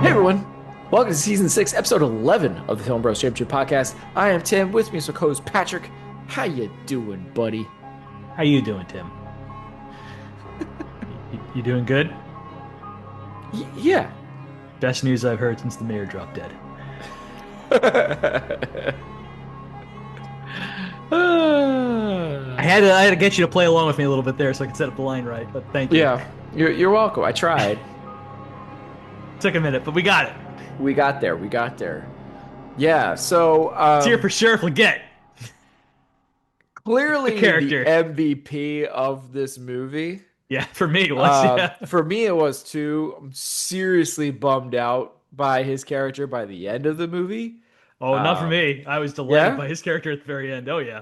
Hey everyone, welcome to season 6, episode 11 of the Film Bros Championship podcast. I am Tim. With me is my co-host Patrick. How you doing, buddy? How you doing, Tim? You doing good? Yeah. Best news I've heard since the mayor dropped dead. I had to get you to play along with me a little bit there so I could set up the line right, but thank you. Yeah, you're welcome. I tried. Took a minute, but we got it. We got there. We got there. Yeah. So It's here for Sheriff Leggett, the clearly the character. MVP of this movie. Yeah, for me it was. Yeah. For me, it was too. I'm seriously bummed out by his character by the end of the movie. Oh, not for Um, me. I was delighted yeah. by his character at the very end. Oh yeah.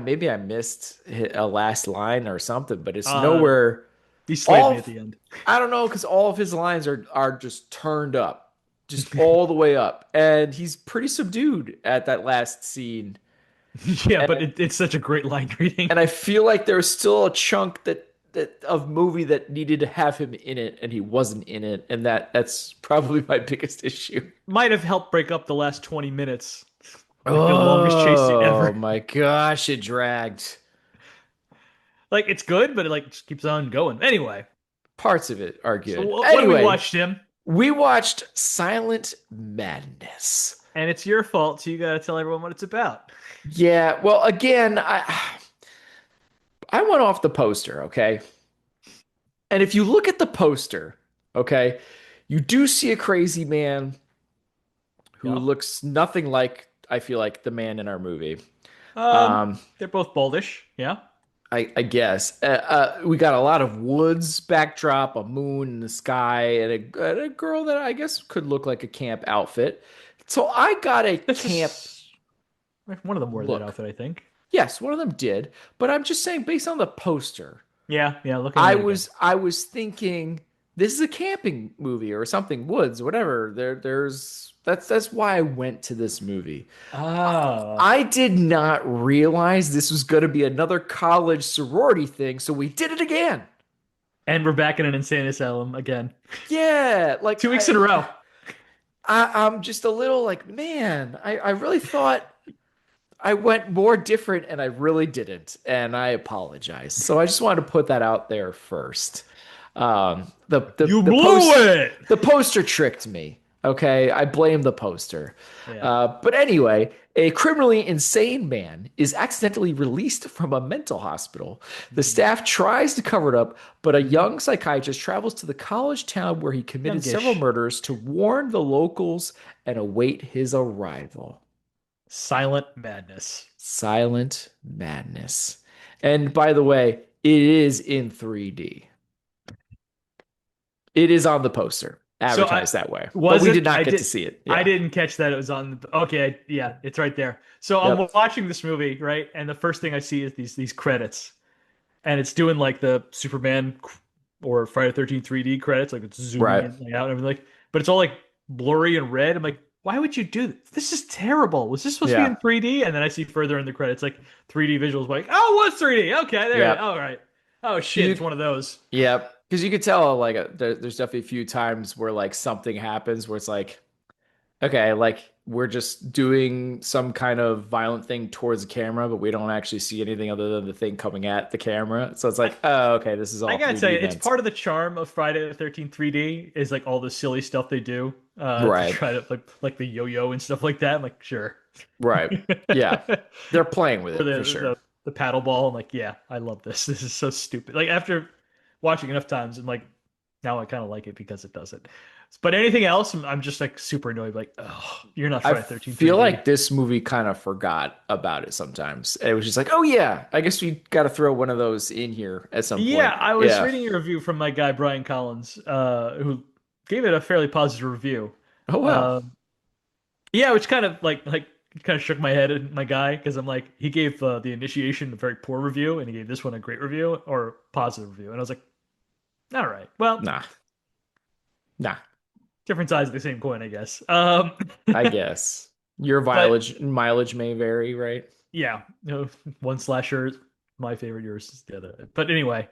Maybe I missed a last line or something, but it's Uh, nowhere. he slayed me All at the end. I don't know because all of his lines are just turned up, just all the way up, and he's pretty subdued at that last scene. Yeah, but And it's such a great line reading. and I feel like there was still a chunk that of movie that needed to have him in it, and he wasn't in it, and that's probably my biggest issue. Might have helped break up the last 20 minutes. Like the longest chase scene Oh ever. my gosh, it dragged. Like it's good, but it like just keeps on going. Anyway, Parts of it are so good. what do we Anyway, watch, Tim? we watched Silent Madness. And it's your fault, so you got to tell everyone what it's about. Yeah, well, again, I went off the poster, okay? And if you look at the poster, okay, you do see a crazy man who Yeah. looks nothing like I feel like the man in our movie. Um, Um, they're both baldish. Yeah. I guess we got a lot of woods backdrop, a moon in the sky, and a girl that I guess could look like a camp outfit. So I got a This camp is one of them wore that look. outfit, I think. Yes, one of them did, but I'm just saying based on the poster, Yeah, yeah, looking I at it again. was I was thinking this is a camping movie or something, woods, whatever. There's that's why I went to this movie. Oh. I did not realize this was going to be another college sorority thing, so we did it again. And we're back in an insane asylum again. Yeah, like 2 weeks in a row. I'm just a little like, man, I really thought I went more different and I really didn't. And I apologize. So I just wanted to put that out there first. You blew it. The poster tricked me. Okay. I blame the poster. Yeah. But anyway, a criminally insane man is accidentally released from a mental hospital. The staff tries to cover it up, but a young psychiatrist travels to the college town where he committed several Youngish. murders to warn the locals and await his arrival. Silent madness. Silent Madness. And by the way, it is in 3D. It is on the poster, So I advertised that way, but was we did it? not get to see it. I Yeah. didn't catch that it was on the okay, yeah, it's right there. So I'm Yep. watching this movie, right? And the first thing I see is these credits. And it's doing like the Superman or Friday the 13th 3D credits, like it's zooming Right. in like, out and everything. Like, but it's all like blurry and red. I'm like, why would you do this? This is terrible. Was this supposed to be in Yeah. 3D? And then I see further in the credits like 3D visuals, like, oh, what's 3D? Okay, there it is. Yep. All right. Oh shit, it's You, one of those. yep. Because you could tell, like, there's definitely a few times where, like, something happens where it's like, okay, like, we're just doing some kind of violent thing towards the camera, but we don't actually see anything other than the thing coming at the camera. So it's I, like, oh, okay, this is I all gotta 3D say, it's meant. part of the charm of Friday the 13th 3D is like all the silly stuff they do to Right. try to like the yo-yo and stuff like that. I'm like, sure. Right. Yeah. They're playing with Or it for sure. the paddle ball. I'm like, yeah, I love this. This is so stupid. Like after watching enough times, and like now I kind of like it because it does it. But anything else, I'm just like super annoyed. Like, oh, you're not I Friday 13 feel 3D. like this movie kind of forgot about it sometimes. It was just like, oh yeah, I guess we got to throw one of those in here at some Yeah, point. I was Yeah. reading a review from my guy Brian Collins, who gave it a fairly positive review. Oh wow. Um, yeah, which kind of like kind of shook my head at my guy because I'm like he gave the initiation a very poor review and he gave this one a great review or positive review and I was like, all right, well, Nah. Nah. different sides of the same coin, I guess. I guess your But mileage may vary, right? yeah, one slasher is my favorite, yours is the other. But anyway,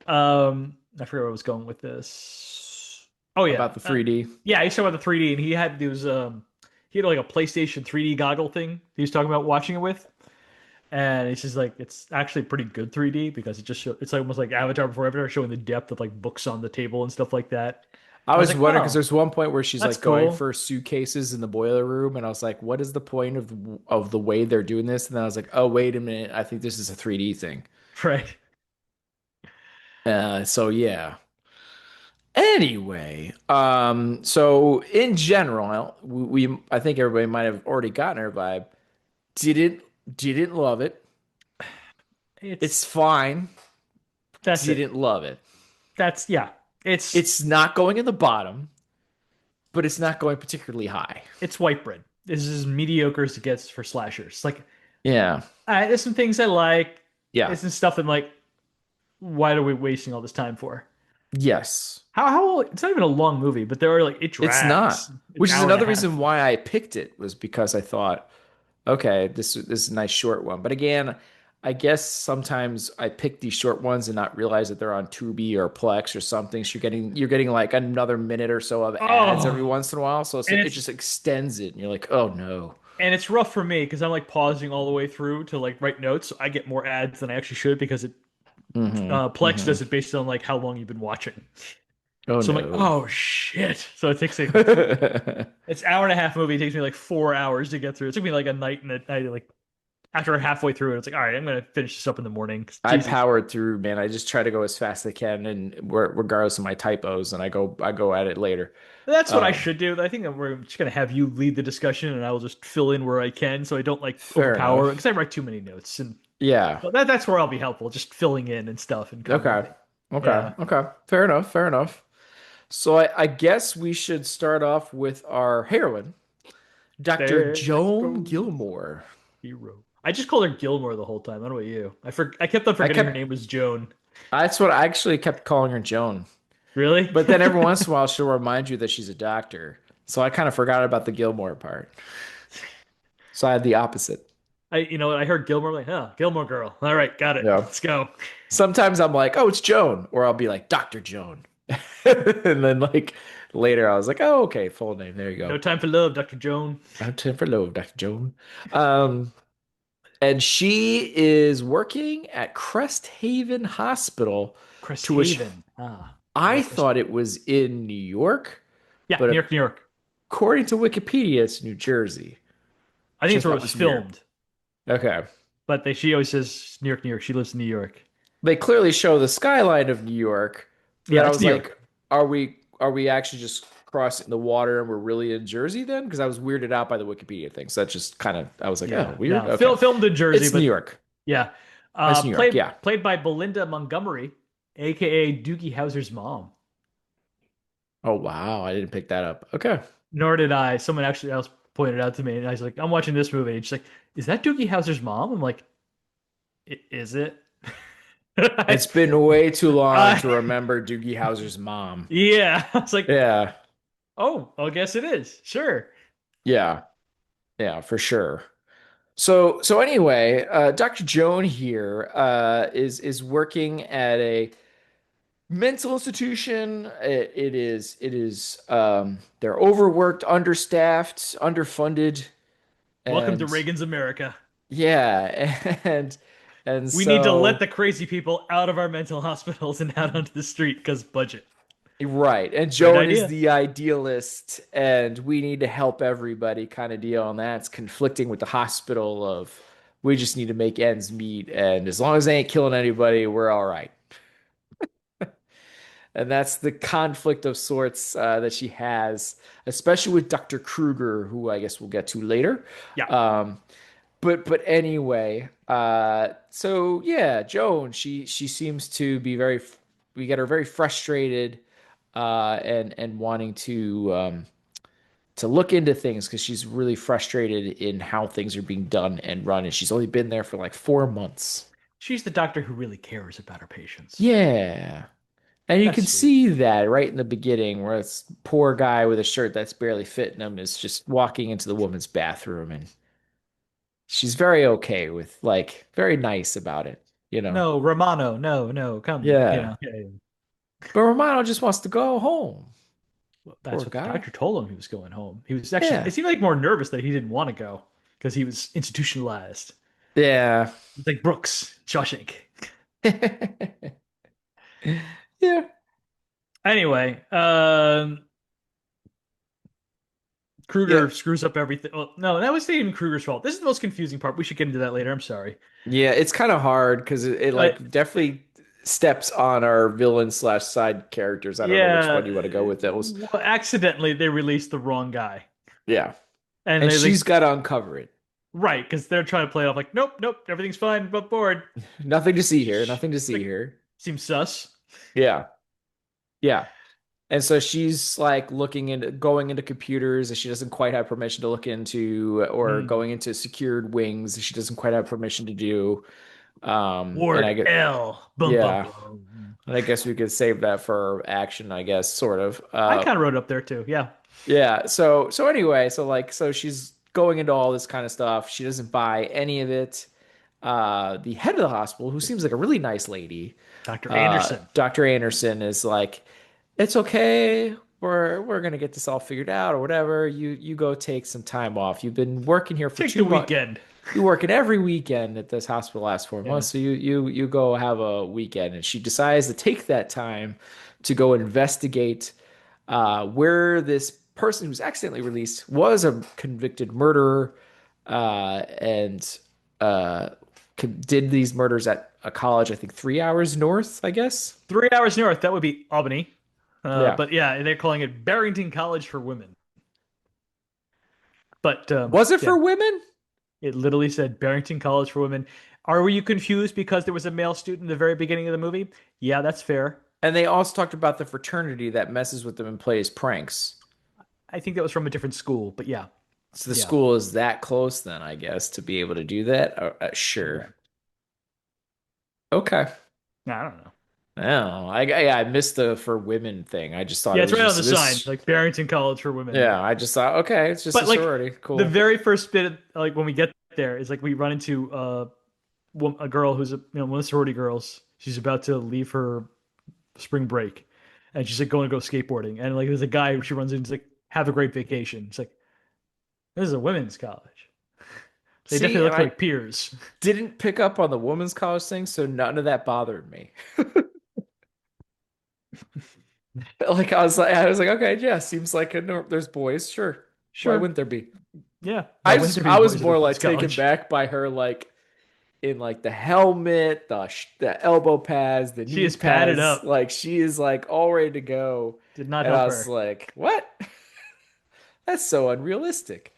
I forget where I was going with this. Oh yeah. about the 3D. Yeah, he's talking about the 3D, and he had like a PlayStation 3D goggle thing he was talking about watching it with. And it's just like it's actually pretty good 3D because it's almost like Avatar before Avatar, showing the depth of like books on the table and stuff like that. I I was was like, wondering because oh, there's one point where she's that's like going cool. for suitcases in the boiler room, and I was like, "What is the point of the way they're doing this?" And then I was like, "Oh, wait a minute, I think this is a 3D thing." Right. So yeah. Anyway, so in general, I think everybody might have already gotten our vibe. Didn't didn't love it. It's It's fine. that's it. Didn't love it. That's yeah. It's It's not going in the bottom, but it's not going particularly high. it's white bread. This is as mediocre as it gets for slashers. Like, Yeah. there's some things I like. Yeah. There's some stuff I'm like, why are we wasting all this time for? Yes. How it's not even a long movie, but there are like it It's drags not. an Which is hour and a another reason half. why I picked it was because I thought, okay, this is a nice short one. But again, I guess sometimes I pick these short ones and not realize that they're on Tubi or Plex or something. So you're getting like another minute or so of ads every Oh, once in a while. So and it just extends it, and you're like, oh no. it's rough for me because I'm like pausing all the way through to like write notes. So I get more ads than I actually should because Plex Hmm. does it based on like how long you've been watching. Oh So I'm like, no. oh shit. So it takes like it's hour and a half movie. It takes me like 4 hours to get through. It took me like a night and a night. Like after halfway through it, it's like, all right, I'm gonna finish this up in the morning. 'Cause I Jesus, powered through, man. I just try to go as fast as I can, and regardless of my typos, and I go at it later. that's what I Um, should do. I think that we're just gonna have you lead the discussion, and I will just fill in where I can, so I don't like Fair overpower enough. because I write too many notes, and Yeah. so that's where I'll be helpful, just filling in and stuff and Okay. commenting. Okay. Yeah, Okay. Fair enough. Fair enough. So I guess we should start off with our heroine, Dr. there Joan goes Gilmore. hero. I just called her Gilmore the whole time. I don't know about you. I kept on I forgetting her kept name was Joan. that's what I actually kept calling her Joan. Really? But then every once in a while she'll remind you that she's a doctor. So I kind of forgot about the Gilmore part. So I had the opposite. You know what? I heard Gilmore, I'm like, oh, Gilmore Girl. All right, got it. Yeah. Let's go. Sometimes I'm like, oh, it's Joan, or I'll be like, Dr. Joan. And then like later I was like, oh, okay, full name. There you No go. time for love, Dr. Joan. I'm 10 for love, Dr. Joan. Um, and she is working at Crest Haven Hospital, Crest to which Haven. Ah, I Northwest. thought it was in New York, Yeah, New but York, New York. according to Wikipedia, it's New Jersey, I which think I it's where it thought was was weird. filmed, Okay. but she always says New York, New York. She lives in New York. They clearly show the skyline of New York, but Yeah, then I that's was New York. like, are we actually just crossing the water and we're really in Jersey then? Because I was weirded out by the Wikipedia thing. So that just kind of I was like, oh, Yeah, weird. no, Okay. filmed in Jersey, It's New but York. yeah, It's New York, yeah. played by Belinda Montgomery, aka Doogie Howser's mom. Oh wow, I didn't pick that up. Okay. Nor did I. Someone actually else pointed out to me, and I was like, I'm watching this movie. And she's like, is that Doogie Howser's mom? I'm like, Is it? I, It's been way too long I, to remember Doogie Howser's mom. yeah. I was like, Yeah. oh, I guess it is. Sure. Yeah. Yeah, for sure. So anyway, Dr. Joan here is working at a mental institution. It is they're overworked, understaffed, underfunded, Welcome to and Reagan's America. yeah, and We need to let so the crazy people out of our mental hospitals and out onto the street because budget. right. And Great Joan is idea. the idealist, and we need to help everybody kind of deal. And that's conflicting with the hospital of we just need to make ends meet, and as long as they ain't killing anybody, we're all right. And that's the conflict of sorts that she has, especially with Dr. Kruger, who I guess we'll get to later. Yeah. Um, but anyway, so yeah, Joan, she seems to be we get her very frustrated and wanting to look into things because she's really frustrated in how things are being done and run, and she's only been there for like 4 months. She's the doctor who really cares about her patients. Yeah. And you That's can sweet. see that right in the beginning where this poor guy with a shirt that's barely fitting him is just walking into the woman's bathroom and she's very okay with like very nice about it, you know. No, Romano. No, no, come. Yeah. Yeah. But Romano just wants to go home. Poor That's what the guy. doctor told him he was going home. He was actually, Yeah. it seemed like more nervous that he didn't want to go because he was institutionalized. Yeah. It's like Brooks, Shawshank. Yeah. Anyway, Kruger Yep. screws up everything. Well, no, that was not even Kruger's fault. This is the most confusing part. We should get into that later. I'm sorry. Yeah, it's kind of hard because it But like definitely steps on our villain slash side characters. I don't know which yeah, one you want to go with those. well, accidentally they released the wrong guy. Yeah. And And they she's like, got to uncover it. right, because they're trying to play it off like, nope, nope, everything's fine, above board. Nothing to see here. Nothing to see Like, here. seems sus. Yeah. Yeah. And so she's like looking into going into computers that she doesn't quite have permission to look into, or Hmm. going into secured wings that she doesn't quite have permission to do. And I Ward get, L. Bum bum yeah. bum. And I guess we could save that for action, I guess, sort of. I kind of wrote it up there too. Yeah. Yeah. So anyway, so she's going into all this kind of stuff. She doesn't buy any of it. The head of the hospital, who seems like a really nice lady, Dr. Anderson. Dr. Anderson, is like, it's okay. We're gonna get this all figured out or whatever. You go take some time off. You've been working here for Take the 2 months. weekend. You're working every weekend at this hospital last 4 months, Yeah. so you go have a weekend. And she decides to take that time to go investigate where this person who's accidentally released was a convicted murderer, and uh, did these murders at a college, I think 3 hours north, I guess. 3 hours north, that would be Albany. Yeah. But yeah, they're calling it Barrington College for Women. But Was it yeah, for women? it literally said Barrington College for Women. Are you confused because there was a male student in the very beginning of the movie? Yeah, that's fair. And they also talked about the fraternity that messes with them and plays pranks. I think that was from a different school, but yeah, So the yeah, school is that close then, I guess, to be able to do that. Sure. right. Okay. No, I don't know. I don't know. I missed the for women thing. I just thought Yeah, it it's was right on just the sign, this. like Barrington College for Women. Yeah, I just thought, okay, it's just a But like sorority. the Cool. very first bit, like when we get there, is like we run into a girl who's one of the sorority girls. She's about to leave her spring break, and she's like going to go skateboarding, and like there's a guy who she runs into. He's like, "Have a great vacation." It's like this is a women's college. They See, definitely and look I like peers. didn't pick up on the women's college thing, so none of that bothered me. Like I was like, okay, yeah, seems like there's boys, sure. Why Sure, wouldn't there be? yeah. Why I wouldn't just there be I was boys at a more women's like taken college? back by her, like in like the helmet, the elbow pads, the She knee is padded pads, up. like she is like all ready to go. Did not And I help was her. like, what? That's so unrealistic.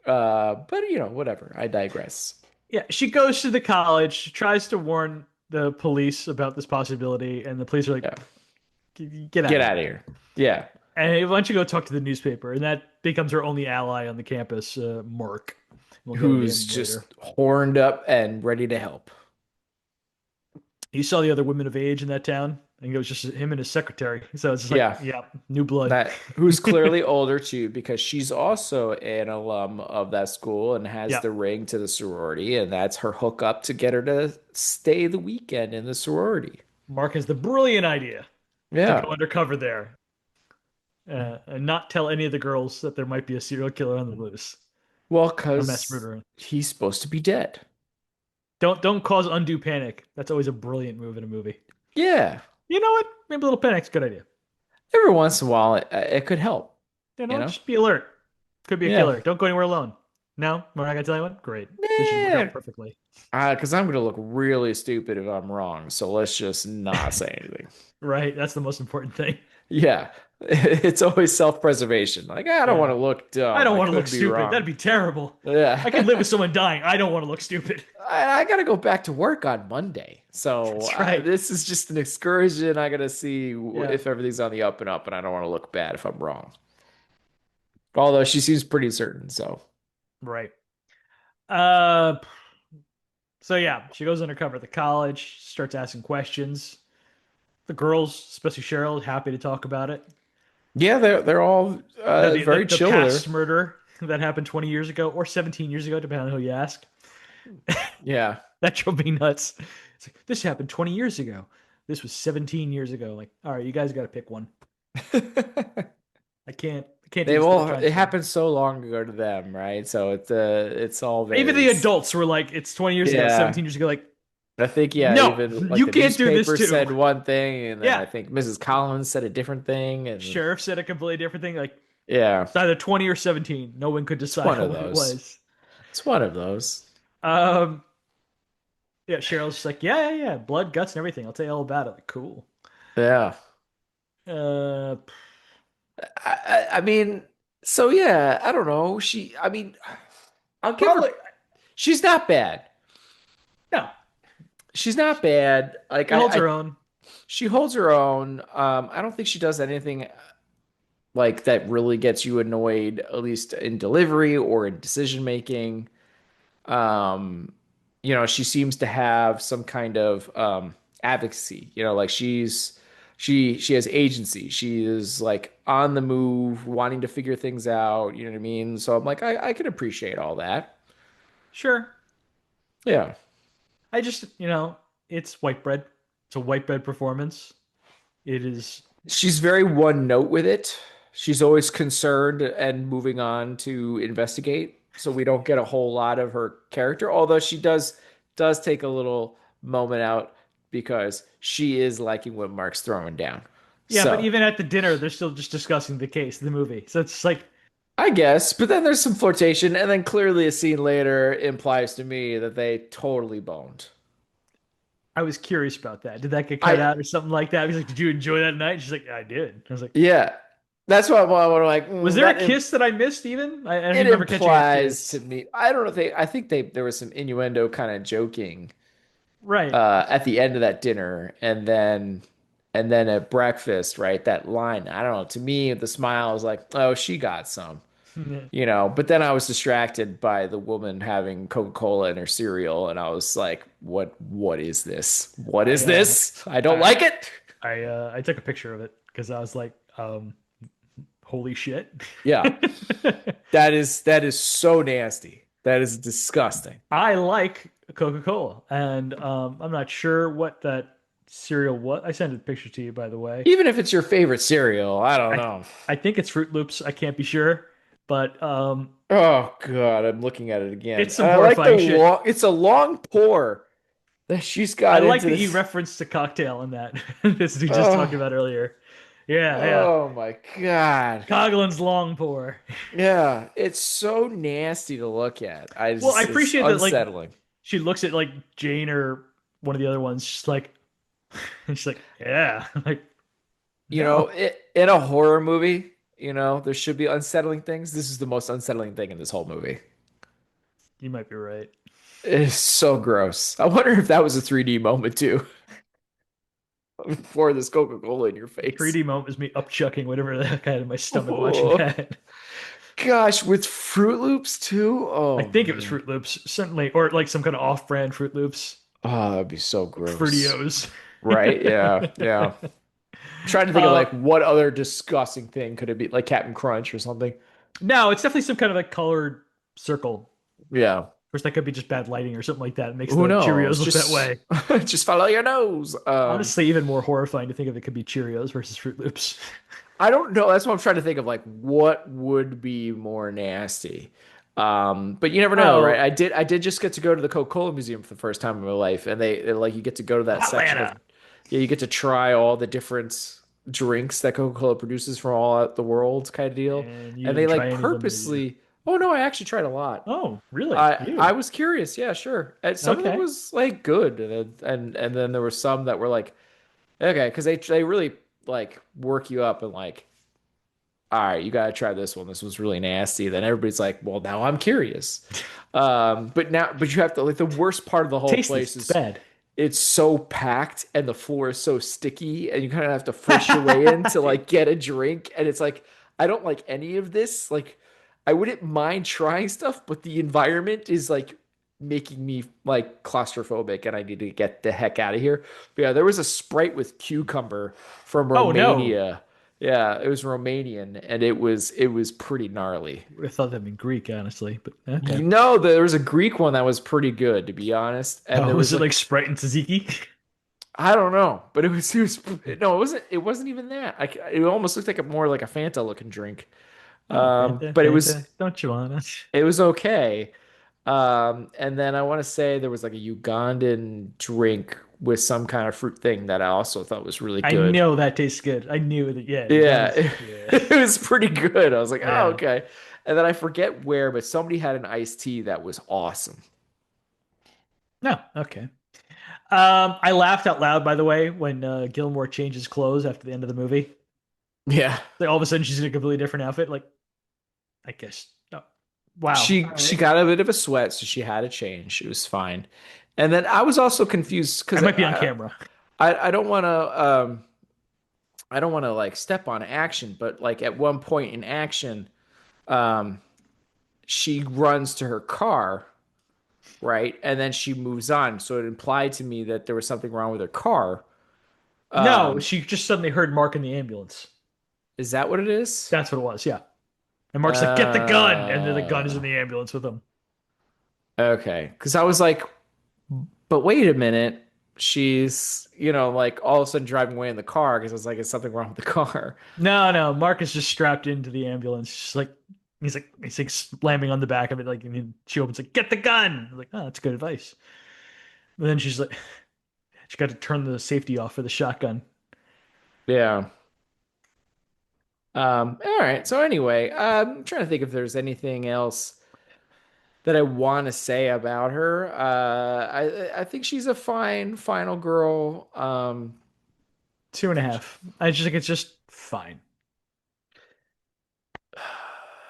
But whatever. I digress. Yeah, she goes to the college, she tries to warn the police about this possibility, and the police are like, Yeah. Get out Get of out of here." here. Yeah. And why don't you go talk to the newspaper? And that becomes her only ally on the campus, Mark. We'll go into Who's him later. just horned up and ready to help. You saw the other women of age in that town, and it was just him and his secretary. So it's just like, Yeah. yeah, new blood. That who's clearly older too, because she's also an alum of that school and has Yeah, the ring to the sorority, and that's her hookup to get her to stay the weekend in the sorority. Mark has the brilliant idea to go Yeah. undercover there and not tell any of the girls that there might be a serial killer on the loose, Well, a mass because murderer. he's supposed to be dead. Don't cause undue panic. That's always a brilliant move in a movie. Yeah. You know what? Maybe a little panic's a good idea. Every once in a while, it could help, You know you what? know? Just be alert. Could be a Yeah. killer. Don't go anywhere alone. No, we're not gonna tell anyone. Great. This should work out Yeah. perfectly. Because I'm going to look really stupid if I'm wrong. So let's just not say anything. Right. That's the most important thing. Yeah. It's always self-preservation. Like, I don't want Yeah. to look I dumb. don't I want to look could be stupid. wrong. That'd be terrible. Yeah. I could live with someone dying. I don't want to look stupid. I got to go back to work on Monday. So That's right. this is just an excursion. I got to see Yeah. if everything's on the up and up, and I don't want to look bad if I'm wrong. Although she seems pretty certain. So, Right. Uh so yeah, she goes undercover at the college, starts asking questions. The girls, especially Cheryl, happy to talk about it. yeah, they're all The very the chill with past her. murder that happened 20 years ago or 17 years ago, depending on who you ask. Yeah. That drove me nuts. It's like, this happened 20 years ago. This was 17 years ago. Like, all right, you guys got to pick one. can't do They this all electronic it thing. happened so long ago to them, right? So it's all Even very the adults were like, it's 20 years ago, yeah. 17 years ago, like, I think yeah, no, even like you the can't do this newspaper too. said one thing, and then Yeah. I think Mrs. Collins said a different thing, and Sheriff said a completely different thing. Like, yeah, it's either 20 or 17. No one could it's decide one on of what it those. was. It's one of those. Um, yeah, Cheryl's just like, yeah. Blood, guts, and everything. I'll tell you all about it. Like, cool. Yeah. Uh, I mean, so yeah, I don't know. I mean, I'll give her. probably She's not bad. no. She's not bad. Like She holds I her own. she holds her own. I don't think she does anything like that really gets you annoyed, at least in delivery or in decision making. Um, she seems to have some kind of advocacy. Like she has agency. She is like on the move, wanting to figure things out. You know what I mean? So I'm like, I can appreciate all that. Sure. Yeah. I just, it's white bread. It's a white bread performance. It is. She's very one note with it. She's always concerned and moving on to investigate. So we don't get a whole lot of her character, although she does take a little moment out because she is liking what Mark's throwing down. Yeah, but So even at the dinner, they're still just discussing the case, the movie. So it's like, I guess, but then there's some flirtation, and then clearly a scene later implies to me that they totally boned. I was curious about that. Did that get cut I out or something like that? He's like, "Did you enjoy that night?" She's like, "I did." I was like, Yeah, that's what I'm like. "Was there a kiss that I missed?" Even I don't It remember catching a implies to kiss. me. I don't know. I think there was some innuendo kind of joking Right. at the end of that dinner, and then at breakfast, right? That line. I don't know. To me, the smile was like, oh, she got some. But then I was distracted by the woman having Coca-Cola in her cereal, and I was like, what is this? What I is this? I don't I like it. I took a picture of it because I was like, holy shit. Yeah, that is so nasty. That is disgusting. I like Coca-Cola, and I'm not sure what that cereal was. I sent a picture to you, by the way. Even if it's your favorite cereal, I don't I know. I think it's Fruit Loops. I can't be sure, but Oh God, I'm looking at it again. it's And some I like the horrifying shit. long. It's a long pour that she's I got like into that you this. referenced the cocktail in that. This we just talked Oh, about earlier. Yeah. oh my God. Coglin's long pour. Yeah, it's so nasty to look at. Well, I It's appreciate that like unsettling. she looks at like Jane or one of the other ones, just like and she's like, yeah, like no, In a horror movie, there should be unsettling things. This is the most unsettling thing in this whole movie. you might be right. It's so gross. I wonder if that was a 3D moment too, before this Coca-Cola in your face. 3D moment is me upchucking whatever the heck I had in my stomach watching Oh. that. Gosh, with Fruit Loops too? I Oh think it was man. Fruit Loops, certainly, or like some kind of off-brand Fruit Loops, Oh, that'd be so like gross. Fruitios. Right? Yeah. Yeah. I'm trying to think of uh, like what other disgusting thing could it be? Like Captain Crunch or something. no, it's definitely some kind of like colored circle. Yeah. Of course, that could be just bad lighting or something like that. It makes Who the knows? Cheerios look that Just way. just follow your nose. Honestly, even more horrifying to think of it could be Cheerios versus Fruit Loops. I don't know. That's what I'm trying to think of. Like, what would be more nasty? But you never know, right? Oh, I did just get to go to the Coca-Cola Museum for the first time in my life, and they're like you get to go to that section of, Atlanta. yeah, you get to try all the different drinks that Coca-Cola produces from all out the world, kind of deal. And you And they didn't like try any of them, did you? purposely. Oh no, I actually tried a lot. Oh, really? I You? was curious. Yeah, sure. And some of it Okay. was like good, and then there were some that were like okay, because they really like work you up and like all right, you gotta try this one. This was really nasty. Then everybody's like, well, now I'm curious. But you have to like the worst part of the whole Taste this. place It's is bad. it's so packed and the floor is so sticky and you kind of have to force your way in to like get a drink. And it's like, I don't like any of this. Like, I wouldn't mind trying stuff, but the environment is like making me like claustrophobic and I need to get the heck out of here. But yeah, there was a Sprite with cucumber from Oh no. Romania. Yeah, it was Romanian and it was pretty gnarly. I thought that'd be Greek, honestly, but okay. There was a Greek one that was pretty good, to be honest. And Oh, there was was it like like Sprite and tzatziki? I don't know, but it was no, it wasn't even that. It almost looked like a more like a Fanta looking drink. Oh, Fanta, But it was Fanta, don't you wanna? it was okay. And then I want to say there was like a Ugandan drink with some kind of fruit thing that I also thought was really I good. know that tastes good. I knew that. Yeah, Yeah, Uganda's. Yeah, it was pretty good. I was like, oh, yeah. okay. And then I forget where, but somebody had an iced tea that was awesome. No, okay. I laughed out loud, by the way, when Gilmore changes clothes after the end of the movie. Yeah. Like all of a sudden she's in a completely different outfit. Like, I guess. Oh, wow. All She right. got a bit of a sweat, so she had to change. It was fine. And then I was also confused I because might be on camera. I don't want to I don't want to like step on action, but like at one point in action, um, she runs to her car, right? And then she moves on. So it implied to me that there was something wrong with her car. No, Um, she just suddenly heard Mark in the ambulance. is that what it is? That's what it was. Yeah. And Mark's like, "Get the gun," and then the gun is Uh, in the ambulance with him. okay. Because I was like, but wait a minute. She's, like all of a sudden driving away in the car because I was like, is something wrong with the car? No, no, Mark is just strapped into the ambulance. He's like slamming on the back of it, like, and then she opens like, "Get the gun." I'm like, oh, that's good advice. But then she's like, she got to turn the safety off for the shotgun. Yeah. All right. So anyway, I'm trying to think if there's anything else that I want to say about her. I think she's a fine final girl. 2.5. I just think it's just fine.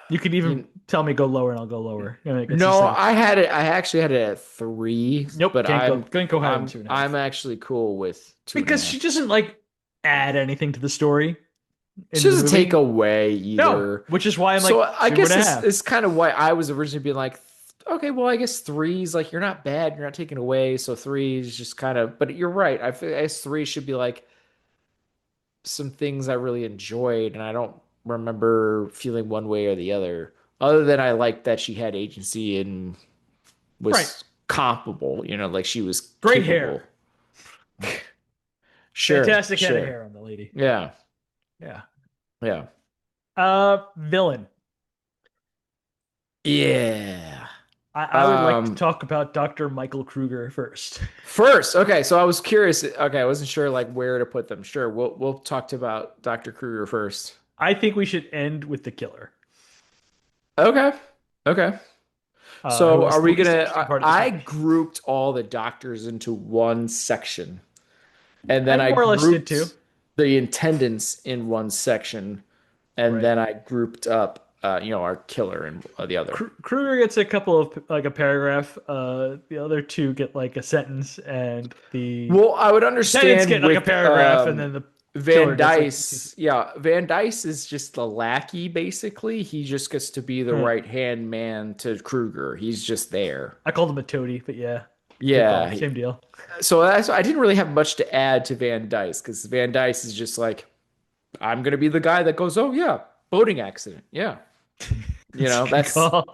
You could even you tell me go lower, and I'll go lower. I mean, it's just no, like, I had it. I actually had it at 3, nope, but can't go higher than I'm two and a I'm half actually cool with two and a because she half. doesn't like add anything to the story She in the doesn't take movie. away No, either. which is why I'm So like I two and guess a this half. is kind of why I was originally being like, okay, well, I guess threes, like you're not bad, you're not taking away. So three is just kind of, but you're right. I feel I guess three should be like some things I really enjoyed, and I don't remember feeling one way or the other. Other than I liked that she had agency and Right. was comparable, like she was Great hair. capable. Sure, Fantastic head of sure. hair on the lady. Yeah, Yeah. yeah. Villain. Yeah. I would like to Um, talk about Dr. Michael Kruger first. First, okay, so I was curious. Okay, I wasn't sure like where to put them. Sure, we'll talk about Dr. Kruger first. I think we should end with the killer, Okay. Okay. who So was are the we least gonna interesting part of this I movie. grouped all the doctors into one section, and I then I more or less did too. grouped the attendants in one section, and Right. then I grouped up our killer in the other. Kruger gets a couple of like a paragraph. The other two get like a sentence, and the Well, I would attendants understand get like a with paragraph, and then the killer Van gets like Dyce. Yeah, Van Dyce is just the lackey, basically. He just gets to be the huh. right hand man to Kruger. He's just there. I called him a toady, but yeah, good call. Yeah. Same deal. So I didn't really have much to add to Van Dyce because Van Dyce is just like, I'm gonna be the guy that goes, oh yeah, boating accident. Yeah. That's a good That's call.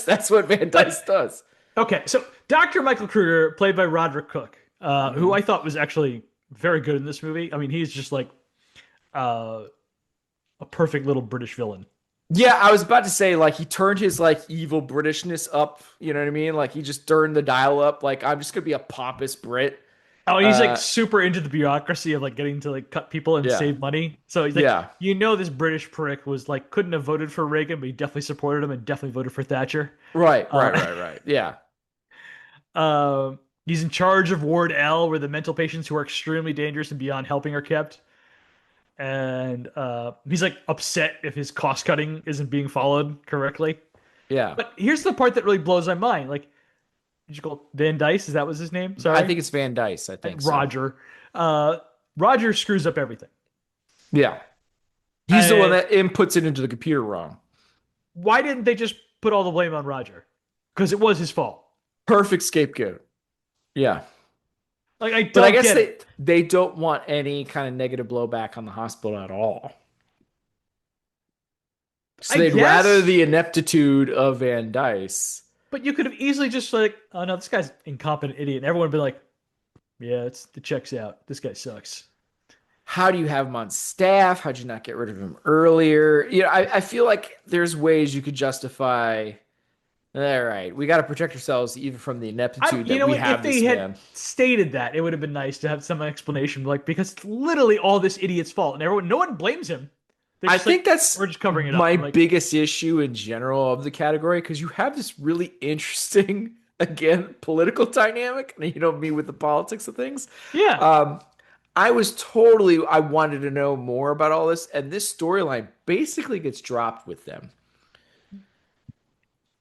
that's what Van But Dyce does. okay, so Dr. Michael Kruger, played by Roderick Cook, who Mhm. I thought was actually very good in this movie. I mean, he's just like uh, a perfect little British villain. Yeah, I was about to say like he turned his like evil Britishness up, you know what I mean? Like he just turned the dial up like I'm just gonna be a pompous Brit. Oh, he's like Uh super into the bureaucracy of like getting to like cut people and yeah. save money. So he's like, Yeah. this British prick was like couldn't have voted for Reagan, but he definitely supported him and definitely voted for Thatcher. Right, right, Uh, right, right. Yeah. he's in charge of Ward L, where the mental patients who are extremely dangerous and beyond helping are kept. And he's like upset if his cost cutting isn't being followed correctly. Yeah. But here's the part that really blows my mind. Like, did you call Van Dyce? Is that was his name? I Sorry, think it's Van Dyce, I think and so. Roger. Uh, Roger screws up everything. Yeah. He's the one And that inputs it into the computer wrong. why didn't they just put all the blame on Roger? Because it was his fault. Perfect scapegoat. Yeah. Like, I But I don't guess get it. they don't want any kind of negative blowback on the hospital at all. So I they'd rather guess, the ineptitude of Van Dyce. but you could have easily just like, oh no, this guy's incompetent idiot. And everyone would be like, Yeah, it checks out. This guy sucks. How do you have him on staff? How'd you not get rid of him earlier? I feel like there's ways you could justify, all right, we got to protect ourselves even from the ineptitude You that know we what? If have they this had man. stated that, it would have been nice to have some explanation, like because it's literally all this idiot's fault, and no one blames him. They're I just like, think that's we're just covering it up. my I'm like, biggest issue in general of the category because you have this really interesting, again, political dynamic. Me with the politics of things. yeah, Um, I wanted to know more about all this, and this storyline basically gets dropped with them.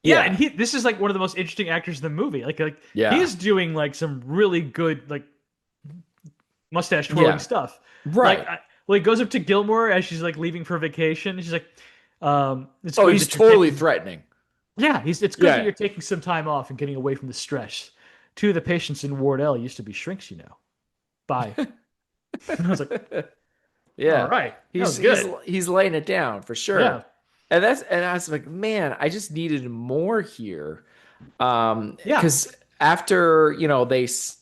yeah, and Yeah, this is like one of the most interesting actors in the movie. Like yeah, he's doing like some really good like mustache twirling yeah, stuff. right. Well, he goes up to Gilmore as she's like leaving for vacation. She's like, it's Oh, good he's that you're totally taking. threatening. Yeah, it's good that Yeah, you're taking some time off and getting away from the stress. Two of the patients in Ward L used to be shrinks, you know. Bye. And I was like, all yeah. right, that He's was he's good. he's laying it down for Yeah, sure. And I was like, man, I just needed more here. yeah. Because after,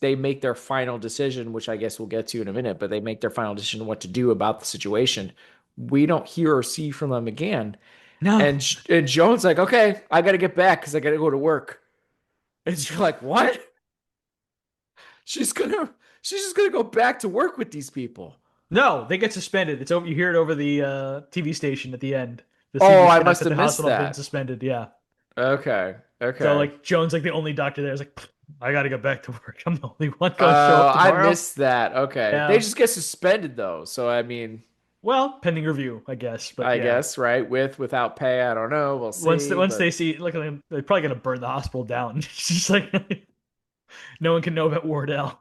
they make their final decision, which I guess we'll get to in a minute, but they make their final decision what to do about the situation. We don't hear or see from them again. No, And Joan's like, okay, I got to get back because I got to go to work. And you're like, what? She's gonna she's just gonna go back to work with these people. no, they get suspended. It's over. You hear it over the TV station at the end. The Oh, senior I staff must at have the missed hospital have been that. suspended. Yeah. Okay. So Okay. like Joan's like the only doctor there. Is like, I got to get back to work. I'm the only one going to show up I tomorrow. missed that. Okay. They Yeah. just get suspended though. So I mean, Well, pending review, I guess. But I yeah, guess, right? Without pay, I don't know. We'll see. once they But see, look at them, they're probably going to burn the hospital down. It's just like no one can know about Wardell.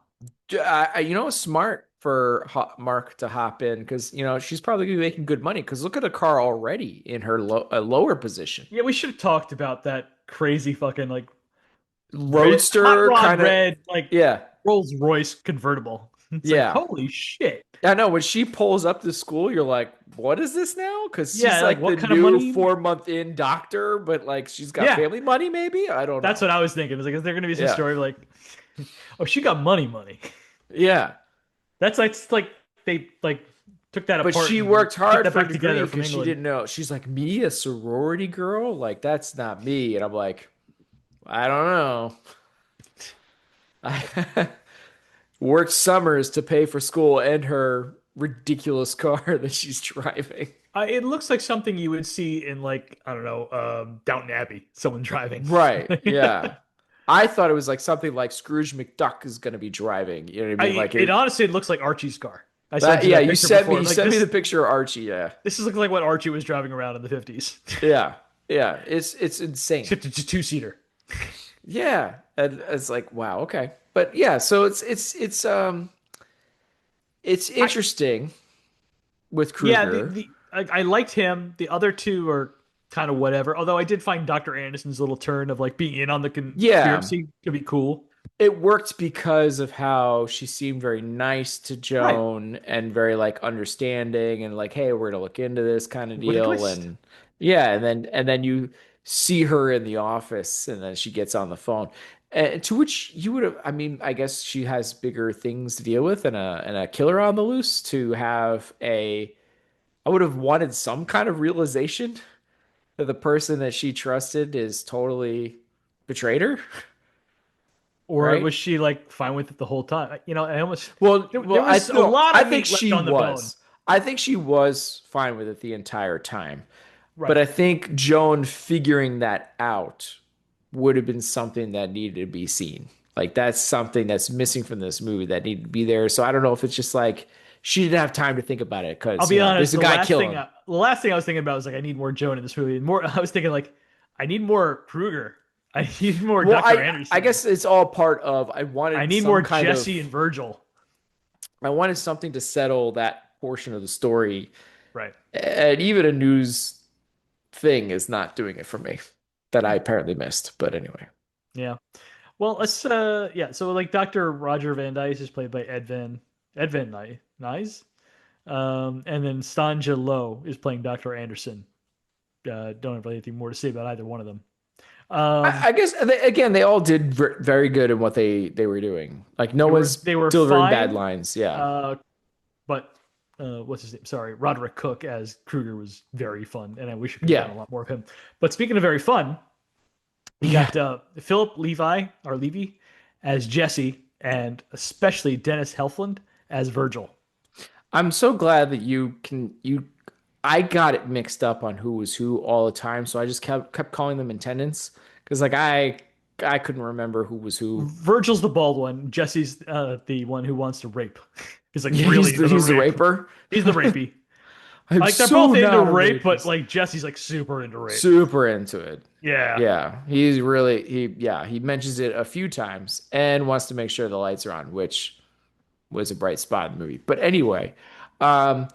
smart for Mark to hop in because she's probably gonna be making good money. Because look at the car already in her lower position, Yeah, we should have talked about that crazy fucking like red, hot roadster rod kind of. red like Yeah, Rolls Royce convertible. It's like yeah. holy shit. I know when she pulls up to school, you're like, what is this now? Because she's Yeah, like like the what kind of new money? 4 month in doctor, but like she's got Yeah, family money, maybe? I don't that's know. what I was thinking. It was like, is there going to be some Yeah. story like, oh, she got money? Yeah. That's like, it's like they like took that But apart she and worked put hard that for a back degree together from because she England. didn't know. She's like, me, a sorority girl? Like, that's not me. And I'm like, I don't know. I worked summers to pay for school and her ridiculous car that she's driving. It looks like something you would see in like I don't know, Downton Abbey, someone driving. Right. Yeah. I thought it was like something like Scrooge McDuck is going to be driving. You know what I mean? Like It it. honestly looks like Archie's car. I sent you Yeah, that you picture sent me before. you I'm like sent me the picture of Archie. Yeah. this is looking like what Archie was driving around in the 50s. Yeah. Yeah. It's insane. Except it's a two-seater. Yeah. And it's like, wow, okay. But yeah, so it's I interesting with Yeah, Kruger. I liked him. The other two are kind of whatever. Although I did find Dr. Anderson's little turn of like being in on the Yeah. conspiracy to be cool. It worked because of how she seemed very nice to Right. Joan and very like understanding and like, hey, we're gonna look into this kind of What a deal. twist. And yeah, and then you see her in the office and then she gets on the phone. And to which you would have, I mean, I guess she has bigger things to deal with and a killer on the loose to have I would have wanted some kind of realization that the person that she trusted is totally betrayed her, Or right? was she like fine with it the whole time? You know, I almost there Well, I was a no, lot I of think meat left she on the bone. was. I think she was fine with it the entire time. But Right. I think Joan figuring that out would have been something that needed to be seen. Like that's something that's missing from this movie that needed to be there. So I don't know if it's just like she didn't have time to think about it I'll because, be there's honest, a guy killing. the last thing I was thinking about was like I need more Joan in this movie. More I was thinking like I need more Kruger. I need more Well, Dr. I Anderson. guess it's all part of I wanted need more some kind Jesse of and Virgil. I wanted something to settle that portion of the story. Right. And even a news thing is not doing it for me that I apparently missed. But anyway. Yeah. Well, let's yeah, so like Dr. Roger Van Dyce is played by Ed Van Nuys. And then Stanja Lowe is playing Dr. Anderson. Don't have anything more to say about either one of them. Um, I guess again, they all did very good in what they were doing. Like no one's they were delivering bad fine, lines. Yeah. uh, but what's his name? Sorry, Roderick Cook as Kruger was very fun, and I wish I could have Yeah. gotten a lot more of him. But speaking of very fun, you Yeah. got Philip Levi or Levy as Jesse, and especially Dennis Helfland as Virgil. I'm so glad that you I got it mixed up on who was who all the time, so I just kept calling them attendants because like I couldn't remember who was who. Virgil's the bald one. Jesse's the one who wants to rape. He's like Yeah, really into the he's the rape. raper. He's the rapey. I'm Like they're so both into not a rape, but rapist. like Jesse's like super into rape. Super into it. Yeah. Yeah, he's really he mentions it a few times and wants to make sure the lights are on, which was a bright spot in the movie. But anyway, um,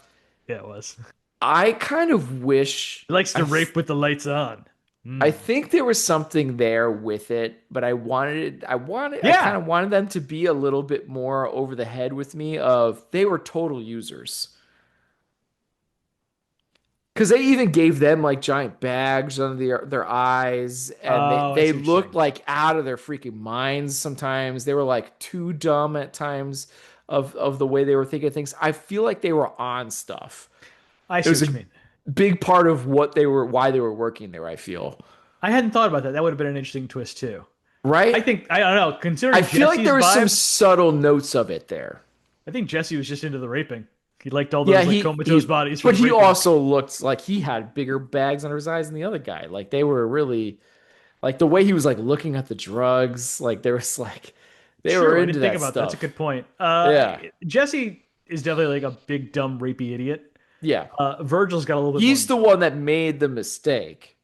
Yeah, it was. I kind of wish He likes to rape with the lights on. I Mm. think there was something there with it, but I kind Yeah, of wanted them to be a little bit more over the head with me of they were total users. Because they even gave them like giant bags under their eyes, and oh, I they see what you're looked saying. like out of their freaking minds sometimes. They were like too dumb at times of the way they were thinking of things. I feel like they were on stuff. I It see was what a you mean. big part of what they were, why they were working there, I feel. I hadn't thought about that. That would have been an interesting twist too. I Right? think I don't know. I Considering feel like Jesse's there was some vibe, subtle notes of it there. I think Jesse was just into the raping. He liked all Yeah, those like comatose bodies from but the he raping. also looked like he had bigger bags under his eyes than the other guy. Like they were really like the way he was like looking at the drugs, like there was like they were True, I into didn't think that about that. That's a good stuff. point. Yeah. Jesse is definitely like a big dumb rapey idiot. Yeah. Virgil's got a little bit more. He's the one that made the mistake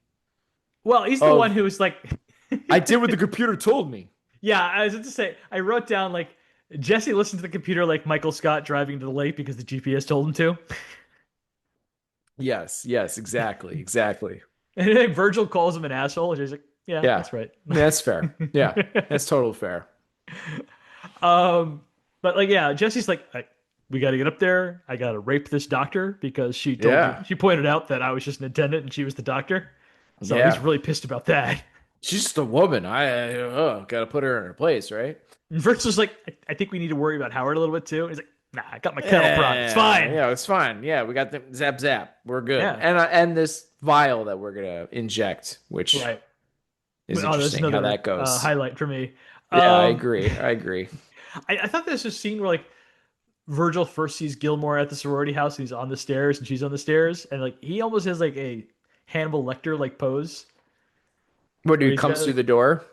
Well, he's the one of who's like, I did what the computer told me. yeah. I was about to say, I wrote down like Jesse listened to the computer like Michael Scott driving to the lake because the GPS told him to, Yes, yes, exactly, exactly. and then Virgil calls him an asshole, and he's like, yeah, Yeah. that's right. That's fair. Yeah. That's total fair. um, but like, yeah, Jesse's like, we got to get up there. I got to rape this doctor because Yeah. she pointed out that I was just an attendant and she was the doctor. So he's Yeah. really pissed about that. She's just a woman. I gotta put her in her place, right? And Virgil's like, I think we need to worry about Howard a little bit too. He's like, nah, I got my kettle prod. It's Yeah, fine. yeah, it's fine. Yeah, we got the zap zap. We're good. Yeah, And this vial that we're gonna inject, which right. is Oh, that's interesting how another that goes. highlight for me. Yeah, I Um, agree. I agree. I thought there's a scene where like Virgil first sees Gilmore at the sorority house and he's on the stairs and she's on the stairs and like he almost has like a Hannibal Lecter like pose What where dude he's got comes through like the door?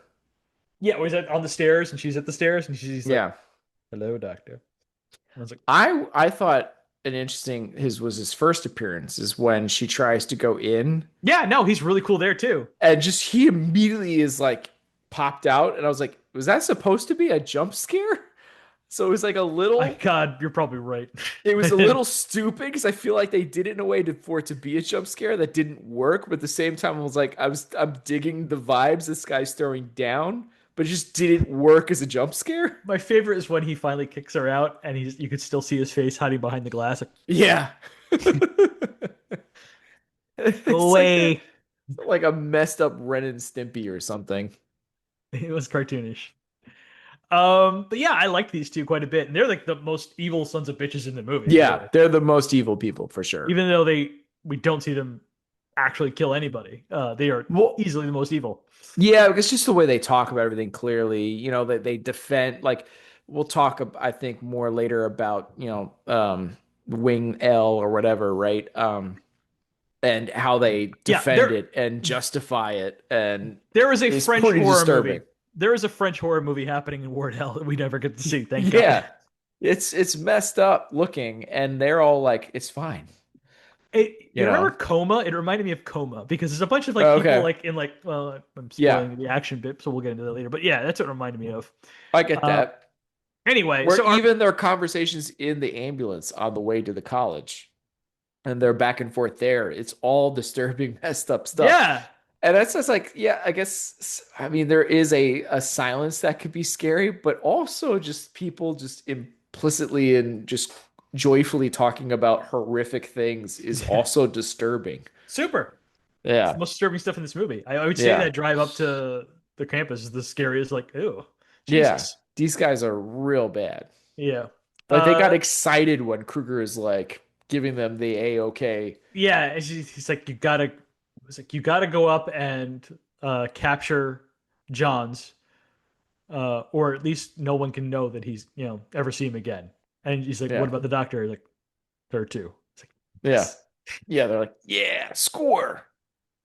yeah, where he's on the stairs and she's at the stairs and she's like, Yeah. "Hello, doctor." And I was like, I thought an interesting his was his first appearance is when she tries to go in "Yeah, no, he's really cool there too." and just he immediately is like popped out and I was like, was that supposed to be a jump scare? So it was like a My little God, you're probably right. it was a little stupid because I feel like they did it in a way for it to be a jump scare that didn't work, but at the same time, I was like, I'm digging the vibes this guy's throwing down, but it just didn't work as a jump scare. My favorite is when he finally kicks her out and you could still see his face hiding behind the glass. Like, Yeah, go it's away. like a messed up Ren and Stimpy or something. It was cartoonish. But yeah, I like these two quite a bit, and they're like the most evil sons of bitches in the movie, Yeah, really. they're the most evil people for sure. Even though we don't see them actually kill anybody, they are Well, easily the most evil. yeah, it's just the way they talk about everything clearly. You know, that they defend like we'll talk I think more later about, Wing L or whatever, right? And how they Yeah, defend it and justify it and there is a it's French pretty horror movie. disturbing. There is a French horror movie happening in Wardell that we never get to see. Thank God. Yeah. It's messed up looking and they're all like it's fine, you You remember know. Coma? It reminded me of Coma because there's a bunch of like people Okay. like in like well, I'm Yeah. spoiling the action bit, so we'll get into that later. But yeah, that's what it reminded me of. I get Uh, that. anyway, Where so our even their conversations in the ambulance on the way to the college and they're back and forth there, it's all disturbing, messed up stuff. yeah, And that's just like, yeah, I guess, I mean, there is a silence that could be scary, but also just people just implicitly and just joyfully talking about horrific things is also disturbing. super. It's the Yeah. most disturbing stuff in this movie. I would say Yeah. that drive up to the campus is the scariest. Like, ew, Yeah. Jesus. These guys are real bad. Yeah. Like they got Uh, excited when Kruger is like giving them the A-OK. yeah. He's like, you gotta. It's like you gotta go up and capture Johns, or at least no one can know that he's ever see him again. And he's like, what Yeah. about the doctor? Like, her too. It's like, Yeah. yes. Yeah. They're like, yeah, score.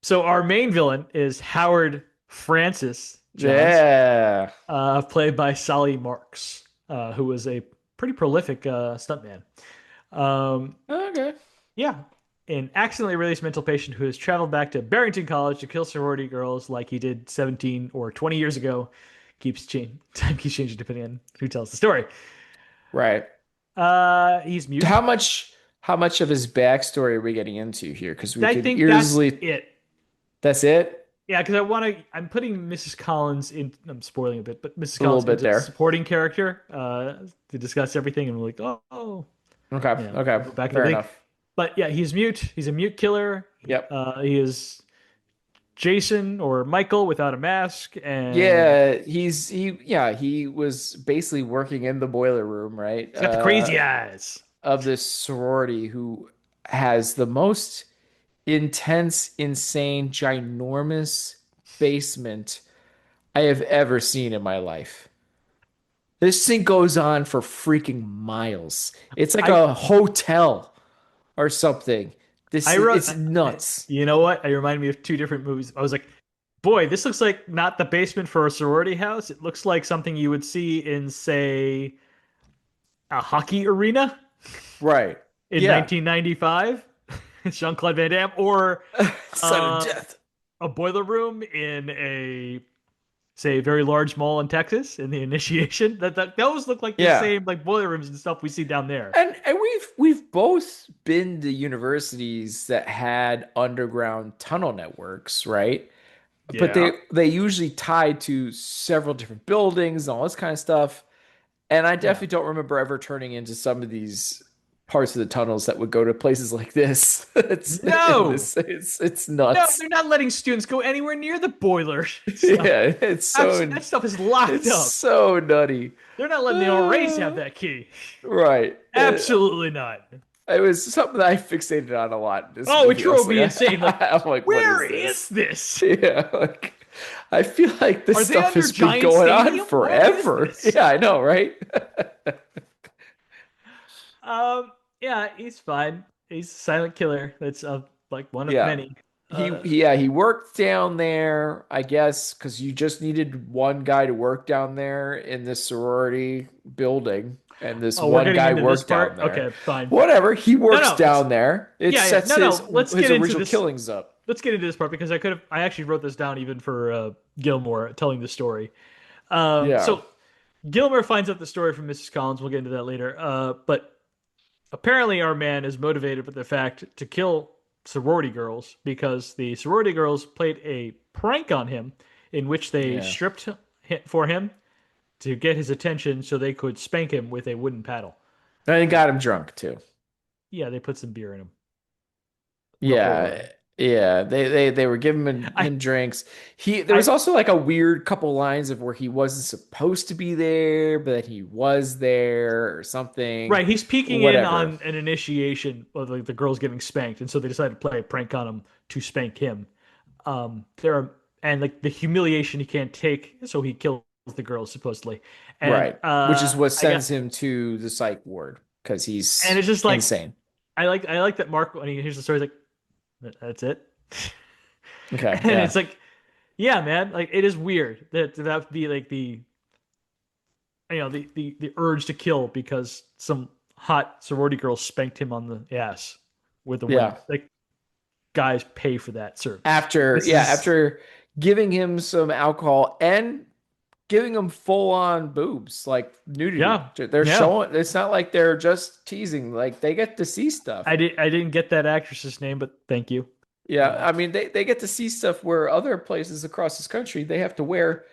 So our main villain is Howard Francis Johns, Yeah. played by Solly Marks, who was a pretty prolific stuntman. Um, Okay. yeah, an accidentally released mental patient who has traveled back to Barrington College to kill sorority girls like he did 17 or 20 years ago. Keeps change Time keeps changing depending on who tells the story. Right. He's mute. How much how much of his backstory are we getting into here? Because we I could think that's easily it. that's it? Yeah, because I want to. I'm putting Mrs. Collins in. I'm spoiling a bit, but Mrs. A little Collins bit into a there. supporting character to discuss everything, and we're like, Okay. we'll Okay. go back and Fair everything. enough. But yeah, he's mute. He's a mute killer. Yep. He is Jason or Michael without a mask, and Yeah, he was basically working in the boiler room, right? he's got the crazy eyes. Of this sorority who has the most intense, insane, ginormous basement I have ever seen in my life. This thing goes on for freaking miles. It's like I a hotel or something. I wrote. It's nuts. You know what? It reminded me of two different movies. I was like, boy, this looks like not the basement for a sorority house. It looks like something you would see in, say, a hockey arena Right. in Yeah. 1995. Jean-Claude Van Damme, or Sudden uh, death. a boiler room in a, say, very large mall in Texas in the Initiation. That those look like the Yeah. same like boiler rooms and stuff we see down there. And we've both been to universities that had underground tunnel networks, right? But Yeah. they usually tied to several different buildings and all this kind of stuff. And I Yeah. definitely don't remember ever turning into some of these parts of the tunnels that would go to places like this. It's in No. this it's No, nuts. they're not letting students go anywhere near the boiler. So Yeah, that stuff is locked it's up. so nutty. They're not letting the RAs have Uh, that key. right. Absolutely not. It was something that I fixated on a lot in this Oh, it movie. I was drove me like, insane. Like, I'm like, what where is is this? this? Yeah, like I feel like this Are they stuff under has been Giant going on Stadium? What is forever. this? Yeah, I know, right? Um, yeah, he's fine. He's a silent killer. That's like one of Yeah. many. Uh, He worked down there, I guess, because you just needed one guy to work down there in this sorority building, and this oh, we're one getting guy into this worked down part. there. Okay, fine. Whatever, he No, works no, let's. down there. It Yeah, yeah. sets No, no. Let's his get into original this. killings up. Let's get into this part because I actually wrote this down even for Gilmore telling the story. Yeah. So Gilmore finds out the story from Mrs. Collins. We'll get into that later. But apparently, our man is motivated with the fact to kill sorority girls because the sorority girls played a prank on him in which they Yeah. stripped for him to get his attention so they could spank him with a wooden paddle. And it got him drunk too. Yeah, they put some beer in him the whole Yeah, ride. yeah. They were giving I, him drinks. There was I, also like a weird couple lines of where he wasn't supposed to be there, but that he was there or something. right. He's peeking in Whatever. on an initiation of like the girls getting spanked, and so they decided to play a prank on him to spank him. There are and like the humiliation he can't take, so he kills the girls supposedly, and Right. Which is what I sends got him to the psych ward because and he's it's just like insane. I like that Mark when he hears the story, he's like, that's it, Okay. and Yeah. it's like, yeah, man, like it is weird that would be like the the urge to kill because some hot sorority girl spanked him on the ass with a wooden Yeah. like guys pay for that service. This is After giving him some alcohol and giving him full on boobs, like nudity. yeah, They're yeah. showing, it's not like they're just teasing, like they get to see stuff. I didn't get that actress's name, but thank you. Yeah, Uh, I mean they get to see stuff where other places across this country they have to wear,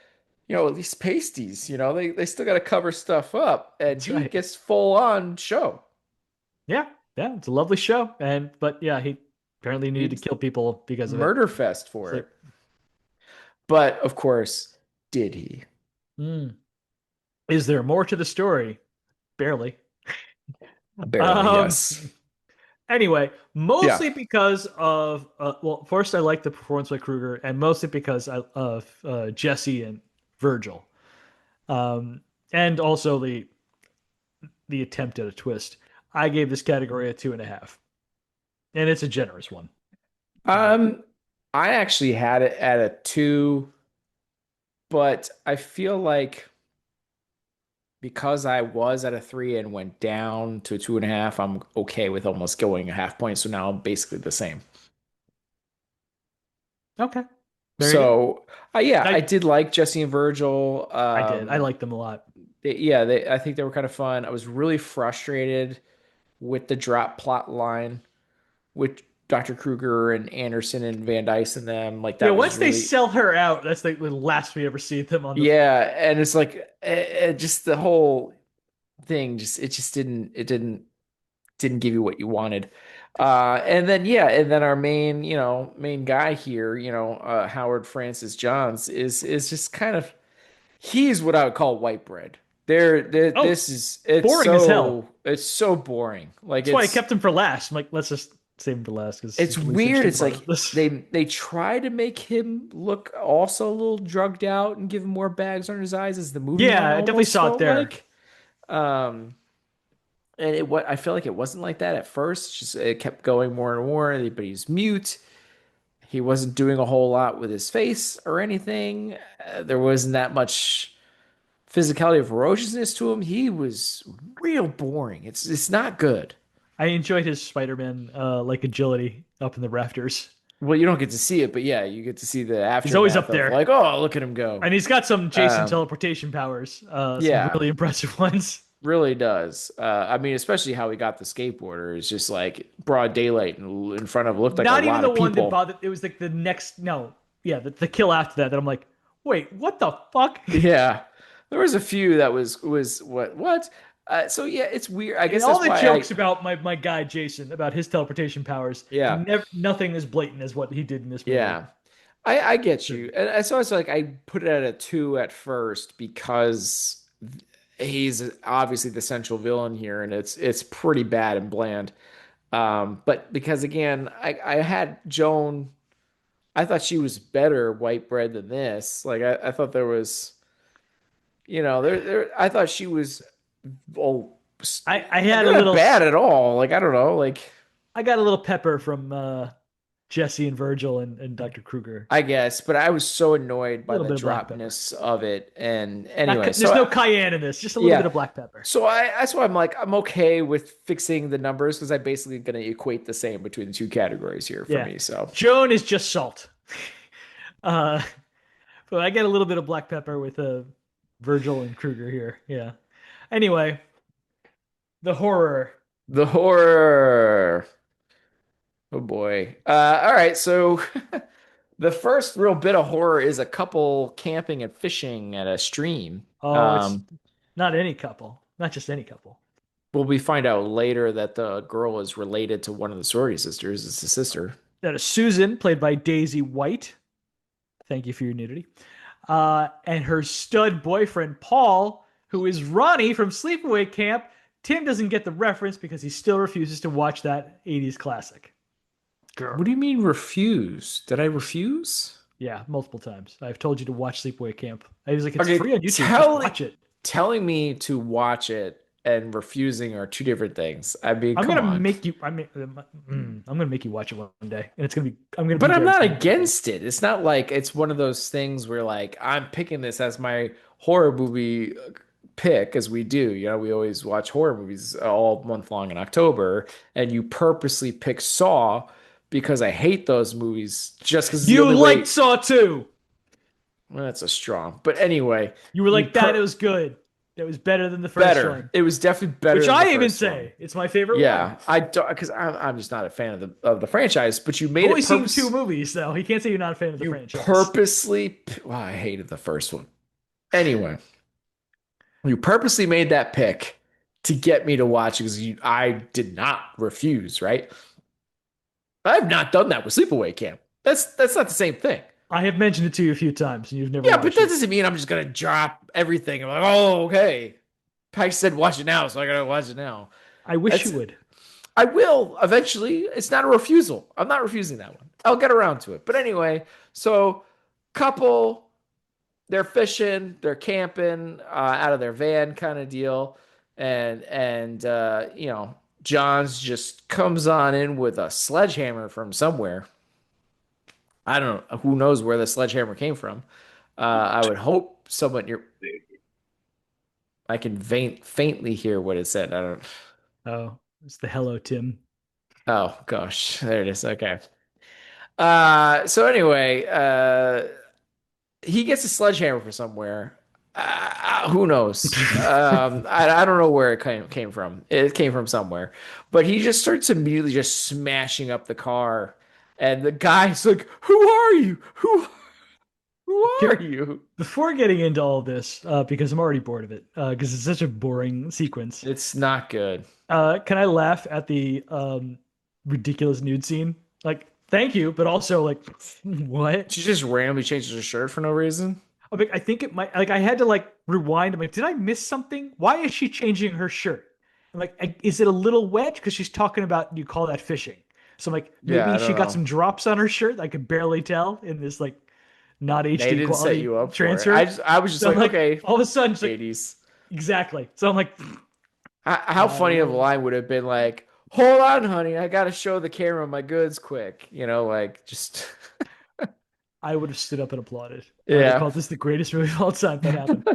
at least pasties, they still got to cover stuff up and that's he right. gets full on show. Yeah, yeah. It's a lovely show, and but yeah, he Apparently, needed to He's kill people because of it. murder fest It's for like, it. But of course, did he? hmm, is there more to the story? Barely. Barely, Um. yes. Anyway, Yeah. mostly because of well, first I like the performance by Kruger, and mostly because of Jesse and Virgil, um, and also the attempt at a twist. I gave this category a 2.5, and it's a generous one. But Um, I actually had it at a two, but I feel like because I was at a three and went down to a two and a half, I'm okay with almost going a half point. So now I'm basically the same. okay, very good. So, yeah, I I did like Jesse and Virgil. I did. I liked them a lot. I think they were kind of fun. I was really frustrated with the drop plot line with Dr. Kruger and Anderson and Van Dyce and them. Like Yeah, that was once they really, sell her out, that's the last we ever see them on the. yeah. And it's like, just the whole thing, it just didn't give you what you wanted. And then yeah, and then our main guy here, Howard Francis Johns is just kind of he's what I would call white bread. Oh, This is boring as hell. it's so boring. Like That's why I kept him for last. I'm like, let's just save him for last because he's it's the least weird. interesting It's part of like this. they try to make him look also a little drugged out and give him more bags under his eyes as the movie Yeah, went I definitely almost saw it felt there. like. Um, and it what I feel like it wasn't like that at first. It's just it kept going more and more. But he's mute. He wasn't doing a whole lot with his face or anything. There wasn't that much physicality or ferociousness to him. He was real boring. It's not good. I enjoyed his Spider-Man like agility up in the rafters. Well, you don't get to see it, but yeah, you get to see the He's always aftermath up of there. like, oh, look at him go. And he's got some Jason Um, teleportation powers, some yeah, really impressive ones. really does. I mean, especially how he got the skateboarder is just like broad daylight and in front of looked like a Not even lot the of one that people. bothered. It was like the next, no, yeah, the kill after that. That I'm like, wait, what the fuck? Yeah, there was a few that was what. So yeah, it's weird. I And guess all that's the why I jokes about my guy Jason about his teleportation powers, yeah never nothing as blatant as what he did in this movie. yeah. I get you, and so it's like I put it at a two at first because he's obviously the central villain here, and it's pretty bad and bland. But because again, I had Joan, I thought she was better white bread than this. Like I thought there was, I thought she was oh, I had a not little, bad at all. Like I don't know, like I got a little pepper from Jesse and Virgil and Dr. Kruger. I guess, but I was so annoyed A by little the bit of black pepper. dropness of it. And Not, anyway, there's no cayenne in this, just a little bit yeah. of black pepper. So that's why I'm like, I'm okay with fixing the numbers because I'm basically going to equate the same between the two categories here for Yeah. me. So Joan is just salt. Uh, but I get a little bit of black pepper with Virgil and Kruger here. Yeah. Anyway, the horror. the horror. Oh boy. All right. So the first real bit of horror is a couple camping and fishing at a stream. Oh, it's not any couple, not just any couple. Well, we find out later that the girl is related to one of the sorority sisters. It's a sister. That is Susan, played by Daisy White. Thank you for your nudity. And her stud boyfriend, Paul, who is Ronnie from Sleepaway Camp. Tim doesn't get the reference because he still refuses to watch that 80s classic. What Girl. do you mean refuse? Did I refuse? Yeah, multiple times. I've told you to watch Sleepaway Camp. I was like, it's Okay, free on YouTube. Just watch it. telling me to watch it and refusing are two different things. I mean, I'm come gonna on. make you. I'm gonna make you watch it one day, and it's gonna be. I'm gonna be But I'm there not saying everything. against it. It's not like it's one of those things where like I'm picking this as my horror movie pick as we do. We always watch horror movies all month long in October, and you purposely pick Saw because I hate those movies just because it's the You only liked way. Saw 2. Well, that's a strong. But anyway, You were you like that. It per was good. It was better than the first better. one, It was definitely better which than the I even first one. say it's my favorite one. Yeah, I don't because I'm just not a fan of the franchise. But you You've made only it seen two purpose. movies, though. You can't say you're not a fan of the You franchise. purposely. Well, I hated the first one. Anyway, you purposely made that pick to get me to watch because I did not refuse. Right? I've not done that with sleepaway camp. That's not the same thing. I have mentioned it to you a few times and you've never Yeah, but watched that it. doesn't mean I'm just gonna drop everything. I'm like, oh, okay. Pax said watch it now, so I gotta watch it now. I wish you That's would. I will eventually. It's not a refusal. I'm not refusing that one. I'll get around to it. But anyway, so couple, they're fishing, they're camping out of their van kind of deal, and Johns just comes on in with a sledgehammer from somewhere. I don't know. Who knows where the sledgehammer came from? I would hope someone near. I can faintly hear what it said. I don't. Oh, it's the Hello Tim. Oh gosh, there it is. Okay. So anyway, he gets a sledgehammer from somewhere. Who knows? I don't know where it came from. It came from somewhere, but he just starts immediately just smashing up the car, and the guy's like, "Who are you? Who Here, are you?" before getting into all this, because I'm already bored of it, because it's such a boring sequence. It's not good. Can I laugh at the ridiculous nude scene? Like, thank you, but also like, what? She just randomly changes her shirt for no reason. I think it might. Like, I had to like rewind. I'm like, did I miss something? Why is she changing her shirt? I'm like, is it a little wet? Because she's talking about you call that fishing. So I'm like, Yeah, maybe I don't she got know. some drops on her shirt. I could barely tell in this like not They HD didn't set quality you up for it. transfer. I was just So I'm like, like, okay, all of a sudden, she's like, 80s. exactly. So I'm like, How funny of a line would have been like, hold on, honey, I gotta show the camera my goods quick. Like just I would have stood up and applauded. I would have yeah. called this the greatest movie of all time if that happened.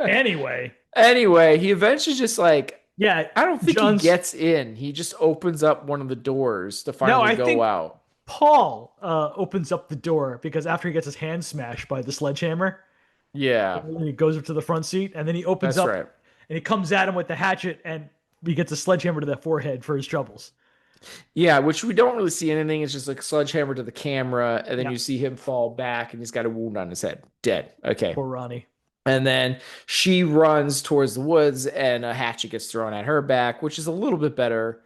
Anyway, Anyway, he eventually just like yeah, I don't think he John's. gets in. He just opens up one of the doors to No, finally I go think out. Paul opens up the door because after he gets his hand smashed by the sledgehammer, Yeah, he goes up to the front seat and then he opens that's up right. and he comes at him with the hatchet and he gets a sledgehammer to the forehead for his troubles. Yeah, which we don't really see anything. It's just like sledgehammer to the camera, and then Yeah, you see him fall back and he's got a wound on his head. Dead. Okay. poor Ronnie. And then she runs towards the woods and a hatchet gets thrown at her back, which is a little bit better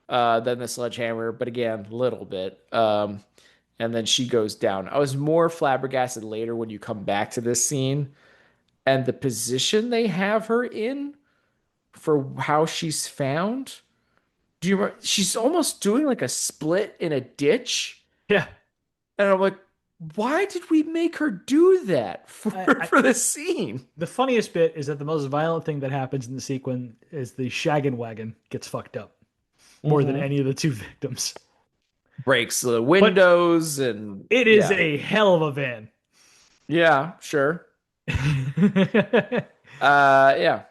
than the sledgehammer, but again, little bit. And then she goes down. I was more flabbergasted later when you come back to this scene and the position they have her in for how she's found. Do you remember? She's almost doing like a split in a ditch. Yeah, And I'm like, why did we make her do that I, for this scene? the funniest bit is that the most violent thing that happens in the sequence is the shaggin' wagon gets fucked up more than Mm-hmm. any of the two victims. Breaks the But windows and it is yeah. a hell of a van. Yeah, sure. Yeah.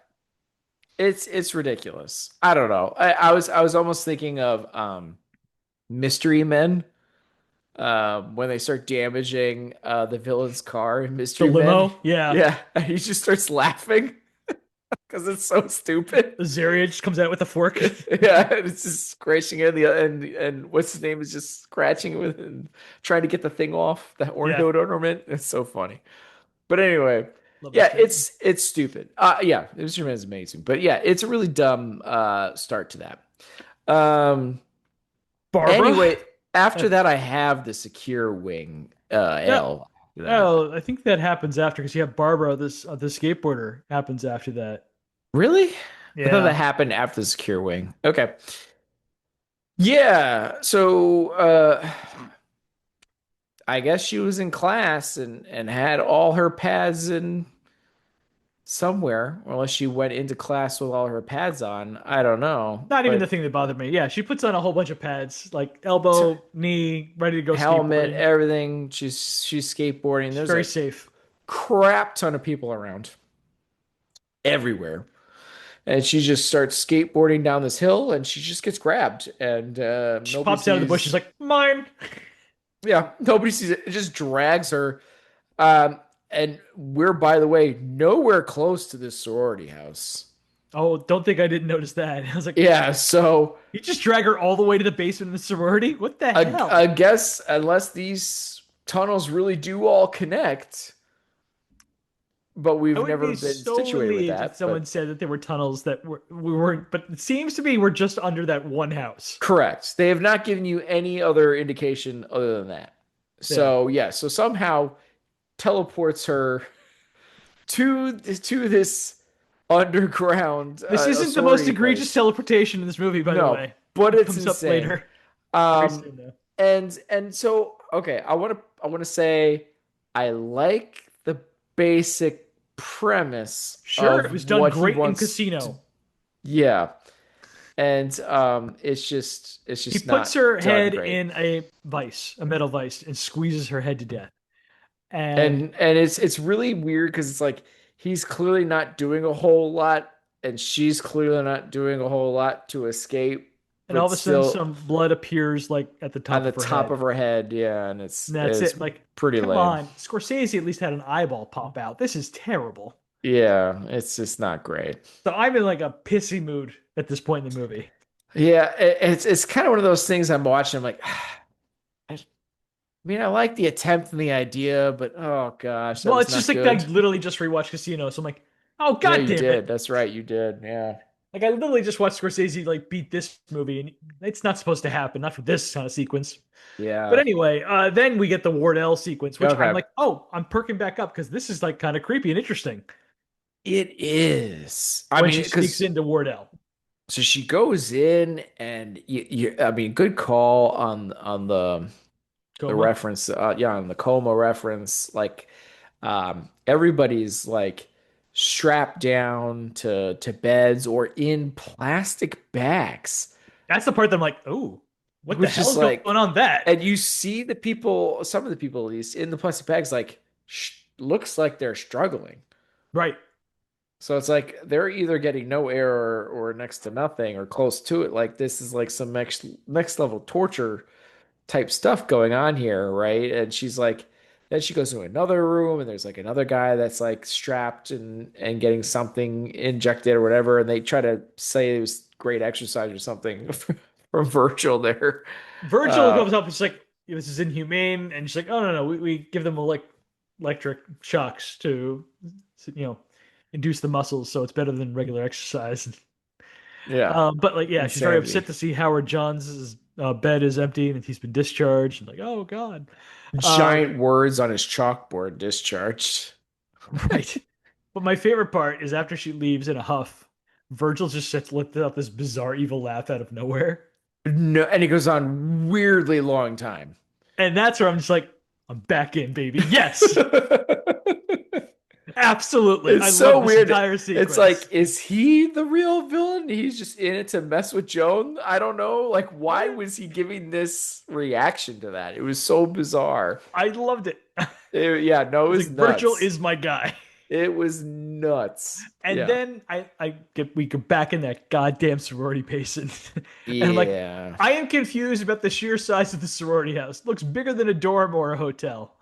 It's ridiculous. I don't know. I was almost thinking of Mystery Men when they start damaging the villain's car in The Mystery Men. limo, yeah. Yeah, and he just starts laughing because it's so stupid. Azaria just comes out with a fork. Yeah, and it's just scratching it, and what's his name is just scratching with and trying to get the thing off the Yeah, ornament. It's so funny. But anyway, love yeah, Mystery Man. it's stupid. Yeah, Instrument is amazing, but yeah, it's a really dumb start to that. Barbara? Anyway, Uh, after that, I have the secure wing no, L. After that, oh, I think that happens after because you have Barbara, this the skateboarder happens after that. really? I thought that Yeah, happened after the secure wing. Okay, yeah. So I guess she was in class and had all her pads in somewhere, unless she went into class with all her pads on. I don't know, not even the but thing that bothered me. Yeah, she puts on a whole bunch of pads, like elbow, knee, ready to go helmet, skateboarding. everything. She's skateboarding. She's There's very a safe. crap ton of people around everywhere, and she just starts skateboarding down this hill, and she just gets grabbed, and She nobody pops out of the bushes sees. like mine. Yeah, nobody sees it. It just drags her. Um, and we're, by the way, nowhere close to this sorority house. Oh, don't think I didn't notice that. I was like, Yeah, so you just drag her all the way to the basement of the sorority? What the I hell? guess unless these tunnels really do all connect, but I we've would never be been so situated with relieved if that. someone But said that there were tunnels that we weren't, but it seems to be we're just under that one house. correct. They have not given you any other indication other than that. Yeah. So yeah, so somehow teleports her to this underground This a isn't the most sorority egregious place. teleportation in this movie, by the No, way. but It it's comes up insane. later. Very Um, soon, though. and so okay, I want to say I like the basic premise Sure, it of was done what he great in wants to. Casino. Yeah, and it's He just puts not her done head great. in a vice, a metal vice, and squeezes her head to death. And And it's really weird because it's like he's clearly not doing a whole lot, and she's clearly not doing a whole lot to escape, and all but of a sudden, still some blood appears like at the on top the of her top head. of her head. Yeah, and And that's it's it. Like, pretty come lame. on. Scorsese at least had an eyeball pop out. This is terrible. Yeah, it's just not great. So I'm in like a pissy mood at this point in the movie. Yeah, it's kind of one of those things I'm watching. I'm like, I mean, I like the attempt and the idea, but oh gosh, that Well, was it's just not like I good. literally just rewatched Casino, so I'm like, oh Yeah, god you damn it. did. That's right, you did. Yeah. Like I literally just watched Scorsese like beat this movie, and it's not supposed to happen, not for this kind of sequence. But Yeah. anyway, then we get the Wardell sequence, which I'm Okay. like, oh, I'm perking back up because this is like kind of creepy and interesting It is. I when mean, she sneaks because into Wardell. so she goes in, and I mean, good call on the Coma. reference. Yeah, on the coma reference. Like, everybody's like strapped down to beds or in plastic bags, That's the part that I'm like, oh, what the which hell is is going like, on that? and you see the people, some of the people at least in the plastic bags, like looks like they're struggling. Right. So it's like they're either getting no air or next to nothing or close to it. Like this is like some next level torture type stuff going on here, right? And she's like, then she goes to another room and there's like another guy that's like strapped and getting something injected or whatever, and they try to say it was great exercise or something from Virgil there. Virgil Uh, comes up and she's like, this is inhumane. And she's like, oh, no, no, we give them electric shocks to, you know, induce the muscles. So it's better than regular exercise. yeah, But like, yeah, she's very upset insanity. to see Howard Johns' bed is empty and he's been discharged. And like, oh, God. Um, Giant words on his chalkboard discharged. right. But my favorite part is after she leaves in a huff, Virgil just sits lifted up this bizarre evil laugh out of nowhere. No, and it goes on weirdly long time. And that's where I'm just like, I'm back in, baby. Yes, absolutely. I It's so love this weird. entire It's like, sequence. is he the real villain? He's just in it to mess with Joan? I don't know. Like, why What? was he giving this reaction to that? It was so bizarre. I loved it. Yeah, no, it It's was like Virgil nuts. is my guy. It was nuts. And Yeah. then we get back in that goddamn sorority pacing. And I'm like, Yeah. I am confused about the sheer size of the sorority house. It looks bigger than a dorm or a hotel.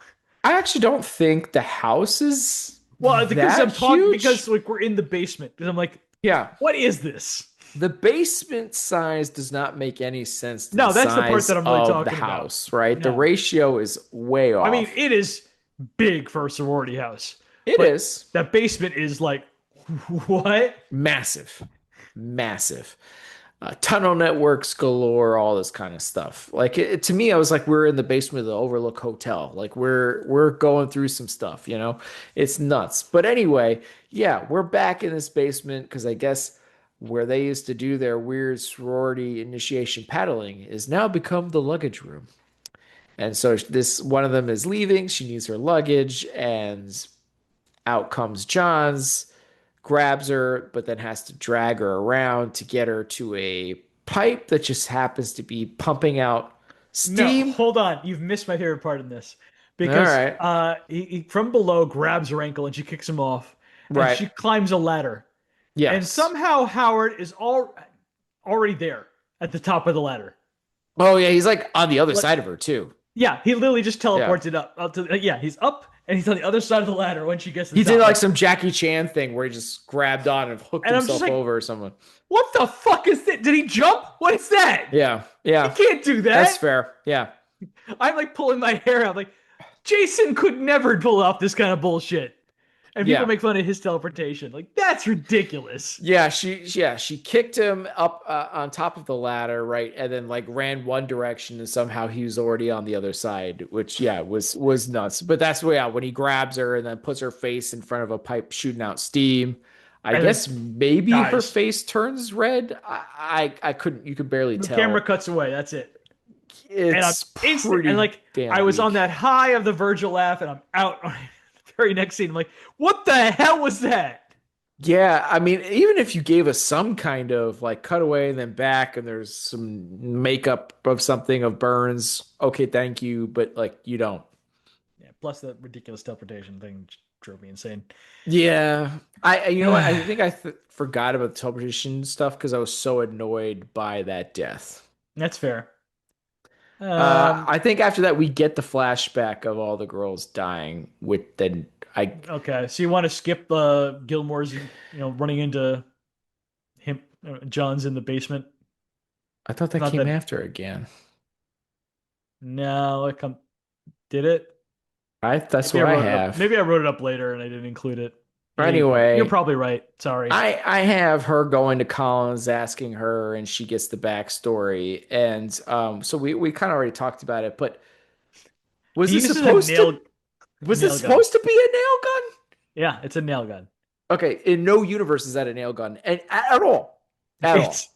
I actually don't think the house is Well, because that I'm talking because huge. like we're in the basement. Because I'm like, Yeah. what is this? The basement size does not make any sense to the No, that's the part size that I'm really of the talking about. house, right? The No. ratio is way I mean, off. it is big for a sorority house, It but is that basement is like, what? massive, massive. Tunnel networks galore, all this kind of stuff. Like to me, I was like, we're in the basement of the Overlook Hotel. Like we're going through some stuff, you know? It's nuts. But anyway, yeah, we're back in this basement because I guess where they used to do their weird sorority initiation paddling is now become the luggage room. And so this one of them is leaving. She needs her luggage, and out comes Johns, grabs her, but then has to drag her around to get her to a pipe that just happens to be pumping out No, steam. hold on. You've missed my favorite part in this All because right. he from below grabs her ankle and she kicks him off, and Right. she climbs a ladder, and Yes. somehow Howard is already there at the top of the ladder. Oh yeah, he's like on the other Like, side of her too. yeah, he literally just Yeah. teleports it up to yeah, he's up and he's on the other side of the ladder when she gets to the He did top. like Like, some Jackie Chan thing where he just grabbed on and hooked and I'm just himself like, over or someone. what the fuck is that? Did he jump? What is that? Yeah. He Yeah. can't do That's that. fair. Yeah. I'm like pulling my hair out. Like, Jason could never pull off this kind of bullshit. And people Yeah. make fun of his teleportation. Like, that's ridiculous. Yeah, she kicked him up on top of the ladder, right, and then like ran one direction, and somehow he was already on the other side, which yeah was nuts. But that's yeah, when he grabs her and then puts her face in front of a pipe shooting out steam. I And then guess maybe her dies. face turns red. I couldn't. You could barely The camera tell. cuts away. That's it. And I'm It's instant. And pretty like, I damn was on weak. that high of the Virgil laugh, and I'm out on the very next scene. I'm like, what the hell was that? Yeah, I mean, even if you gave us some kind of like cutaway and then back, and there's some makeup of something of burns, okay, thank you, but like you don't. Yeah, plus the ridiculous teleportation thing drove me insane. Yeah, you know what? I think I th forgot about the teleportation stuff because I was so annoyed by that death. That's fair. Um, I think after that we get the flashback of all the girls dying. With then I okay, so you want to skip Gilmore's, running into him, John's in the basement. I thought that Not came that, after again. no, did it? I that's Maybe I what I wrote it up. have. Maybe I wrote it up later and I didn't include it. Yeah, you're Anyway, probably right. Sorry. I have her going to Collins asking her, and she gets the backstory, and so we kind of already talked about it, but was He this uses a supposed to was this nail gun. supposed to be a nail gun? Yeah, it's a nail gun. Okay, in no universe is that a nail gun, and at all, at all. It's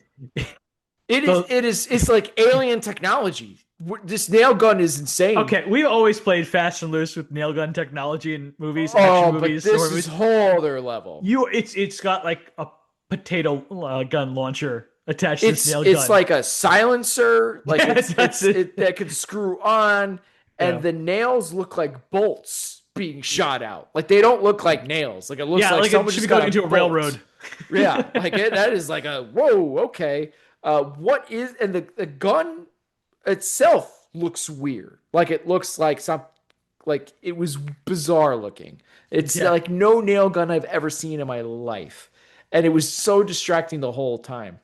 It is the it is it's like alien technology. This nail gun is insane. Okay. We always played fast and loose with nail gun technology in movies, action Oh, but movies, horror this is movies. whole other level. It's got like a potato gun launcher attached to this It's nail it's gun. like a silencer, like Yeah, that's it it. that can screw on, and Yeah. the nails look like bolts being shot out. Like they don't look like nails. Like it looks Yeah, like like it someone should be just going got a into a bolt. railroad. Yeah, like that is like a whoa, okay. What is and the gun itself looks weird. Like it looks like some like it was bizarre looking. It's Yeah. like no nail gun I've ever seen in my life. And it was so distracting the whole time.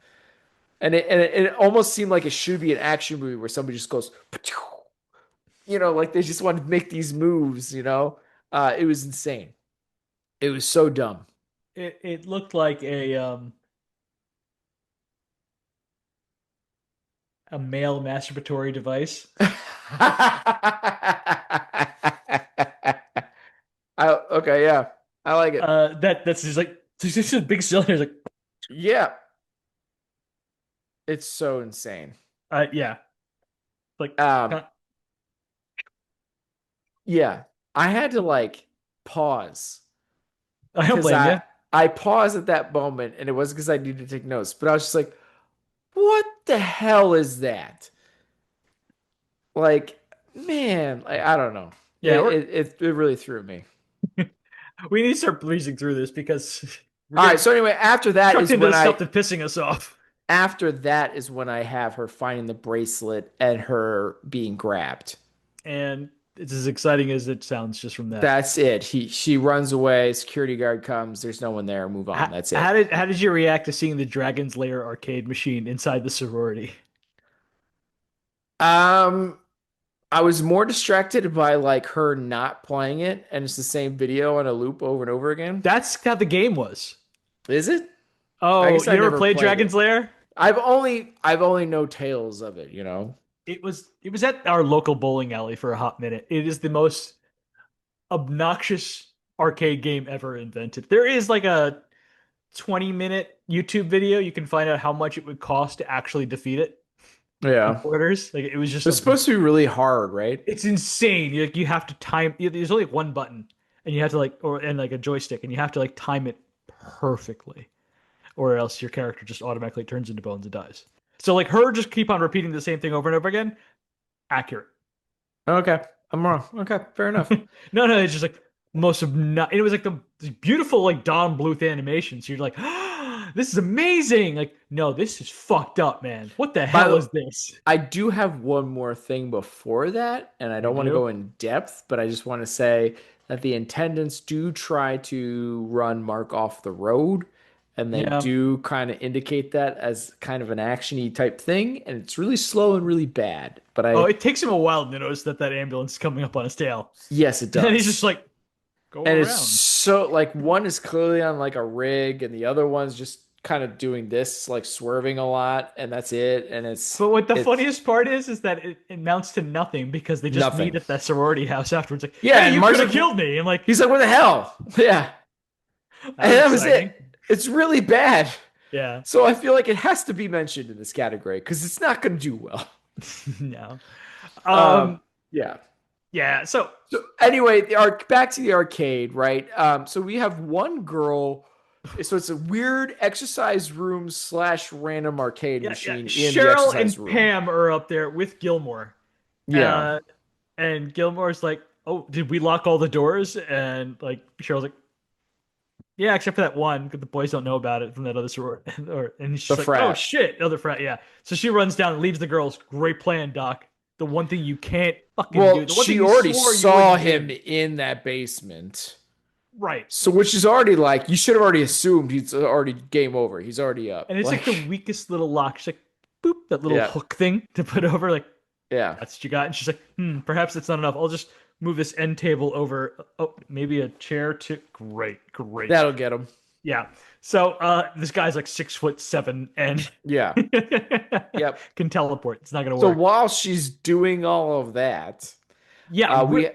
And it almost seemed like it should be an action movie where somebody just goes, like they just wanted to make these moves. It was insane. It was so dumb. It looked like a male masturbatory device. Okay, yeah. I like it. That's just like it's just a big cylinder. It's like, Yeah, it's so insane. yeah, like Um, uh, yeah. I had to like pause I don't because blame I you. I paused at that moment and it wasn't because I needed to take notes, but I was just like, what the hell is that? Like, man, I don't know. Yeah, It really threw me. we need to start breezing through this because we're All right, getting so anyway, trucked into the stuff that's pissing us off. after that is when I have her finding the bracelet and her being grabbed. And it's as exciting as it sounds just from that. That's it. She runs away, security guard comes, there's no one there, move on. That's it. How did you react to seeing the Dragon's Lair arcade machine inside the sorority? Um I was more distracted by like her not playing it and it's the same video on a loop over and over again. That's how the game was. Is it? I Oh, guess you I never never played played Dragon's it. Lair? I've only know tales of it. It was at our local bowling alley for a hot minute. It is the most obnoxious arcade game ever invented. There is like a 20-minute YouTube video. You can find out how much it would cost to actually defeat it in Yeah. quarters. Like it was just It's supposed to be really hard, right? it's insane. You have to time. There's only one button, and you have to like a joystick, and you have to like time it perfectly, or else your character just automatically turns into bones and dies. So like her just keep on repeating the same thing over and over again. Accurate. Okay. I'm wrong. Okay, fair enough. No, it's just like most of not. It was like the beautiful like Don Bluth animation. So you're like, this is amazing. Like, no, this is fucked up, man. What the By hell the is this? I do have one more thing before that, and I You don't want to do? go in depth, but I just want to say that the attendants do try to run Mark off the road, and they Yeah. do kind of indicate that as kind of an actiony type thing, and it's really slow and really bad. But Oh, it takes him a while to notice that ambulance is coming up on his tail, yes, it and then he's just does. like, Go And it's around. so like one is clearly on like a rig, and the other one's just kind of doing this, like swerving a lot, and that's it. And But what the it's funniest part is that it amounts to nothing because they just meet nothing. at that sorority house afterwards. Like, Yeah, hey, and you Mark's could have like, killed me. I'm like, he's like, what the hell? Yeah, that and was that was exciting. it. It's really bad. Yeah. So I feel like it has to be mentioned in this category because it's not going to do well. No. Um, Um. yeah. Yeah. So So anyway, the arc back to the arcade, right? So we have one girl. So it's a weird exercise room slash random arcade yeah, yeah. machine in the Cheryl exercise and room. Pam are up there with Gilmore. Yeah, Uh, and Gilmore's like, "Oh, did we lock all the doors?" And like Cheryl's like, "Yeah, except for that one, because the boys don't know about it from that other sorority." And the she's like, "Oh frat. shit, other frat, yeah." So she runs down and leaves the girls. Great plan, Doc. The one thing you can't fucking do. Well, The one thing she you already swore you saw wouldn't him do. in that basement. Right. So, which is already like, you should have already assumed he's already game over. He's already up. And it's like the Like, weakest little lock. She's like, boop, that little yeah, hook thing to put over. Like, yeah. that's what you got. And she's like, perhaps that's not enough. I'll just move this end table over. Oh, maybe a chair too. Great, great. That'll get him. Yeah. So this guy's like 6'7" and Yeah, yep. can teleport. It's not gonna So work. while she's doing all of that, Yeah, we, yeah.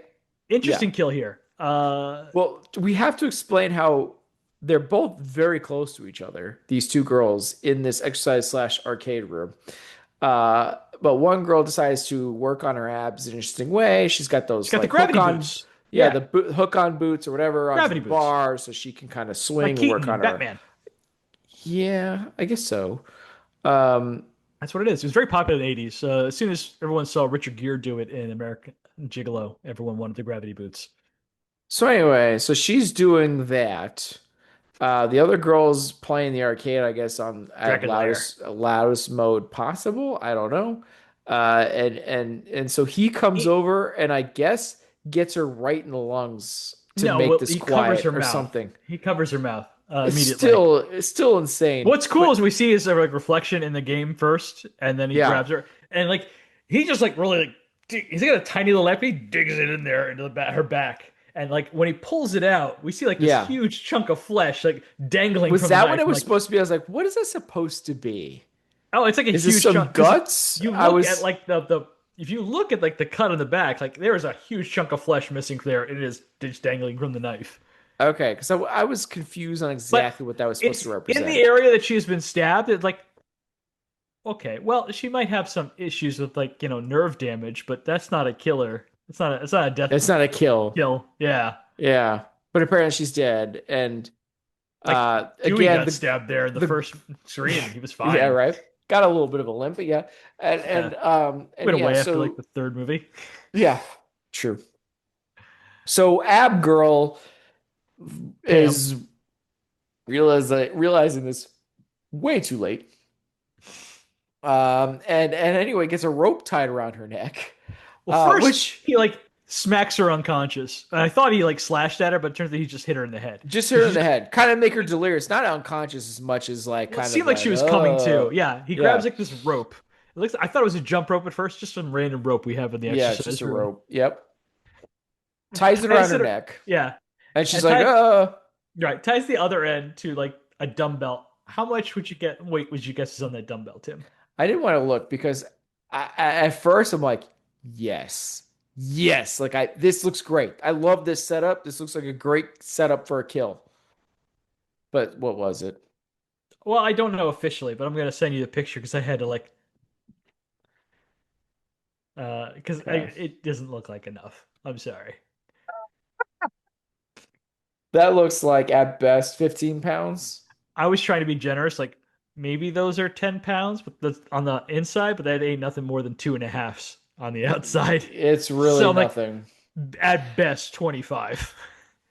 interesting kill here. Well, we have to explain how they're both very close to each other, these two girls in this exercise slash arcade room. But one girl decides to work on her abs in an interesting way. She's got She's those got the like gravity boots. yeah, Yeah, the hook on boots or whatever onto the gravity boots. bar so she can kind of Like swing and work Keaton on and her. Batman. Yeah, I guess so. Um, That's what it is. It was very popular in the 80s. As soon as everyone saw Richard Gere do it in American Gigolo, everyone wanted the gravity boots. so anyway, so she's doing that. The other girl's playing the arcade, I guess, on at Dragon Lair. loudest mode possible. I don't know. And so he comes He, over and I guess gets her right in the lungs to no, make well, this he covers her quiet or mouth. something. He covers her mouth immediately. It's still insane. What's cool But is we see his like reflection in the game first, and then he yeah, grabs her, and like he just like really like he's got a tiny little knife. He digs it in there into the back, her back, and like when he pulls it out, we see like this yeah. huge chunk of flesh like dangling Was from the that what knife. it I'm was like, supposed to be? I was like, what is that supposed to be? oh, it's like a Is this huge some chunk because guts? you I look at was like the if you look at like the cut on the back, like there is a huge chunk of flesh missing there. It is just dangling from the knife. okay, because I was confused on But exactly what that was supposed to it's in the represent. area that she's been stabbed. It's like, okay, well, she might have some issues with like, nerve damage, but that's not a killer. It's not a death It's not a kill. kill. Yeah. Yeah, but apparently she's dead. And Like Dewey again, got stabbed there in the the first screen. He was yeah, fine. right. Got a little bit of a limp, but yeah, Yeah. and Went yeah, away after like so the third movie. yeah, true. So Ab Girl Pam. is realizing this way too late. And anyway, gets a rope tied around her neck, Well, first which he like smacks her unconscious. And I thought he like slashed at her, but it turns out he just hit her in the head. just hit her Because in the head, kind of make her delirious, not unconscious as much as like well, it kind of seemed like like she was coming to. Yeah, he grabs yeah, like this rope. I thought it was a jump rope at first, just some random rope we have in the yeah, it's just exercise a room. rope. Yep, ties it around Ties her it, neck, yeah, and she's and like, ties right ties the other end to like a dumbbell. How much would you get? Weight would you guess is on that dumbbell, Tim? I didn't want to look because at first I'm like, yes, yes, like this looks great. I love this setup. This looks like a great setup for a kill. But what was it? Well, I don't know officially, but I'm gonna send you the picture because I had to like because Okay. it doesn't look like enough. I'm sorry. That looks like at best 15 pounds. I was trying to be generous, like maybe those are 10 pounds, but that's on the inside, but that ain't nothing more than two and a halves on the outside. It's really So I'm like nothing. at best 25.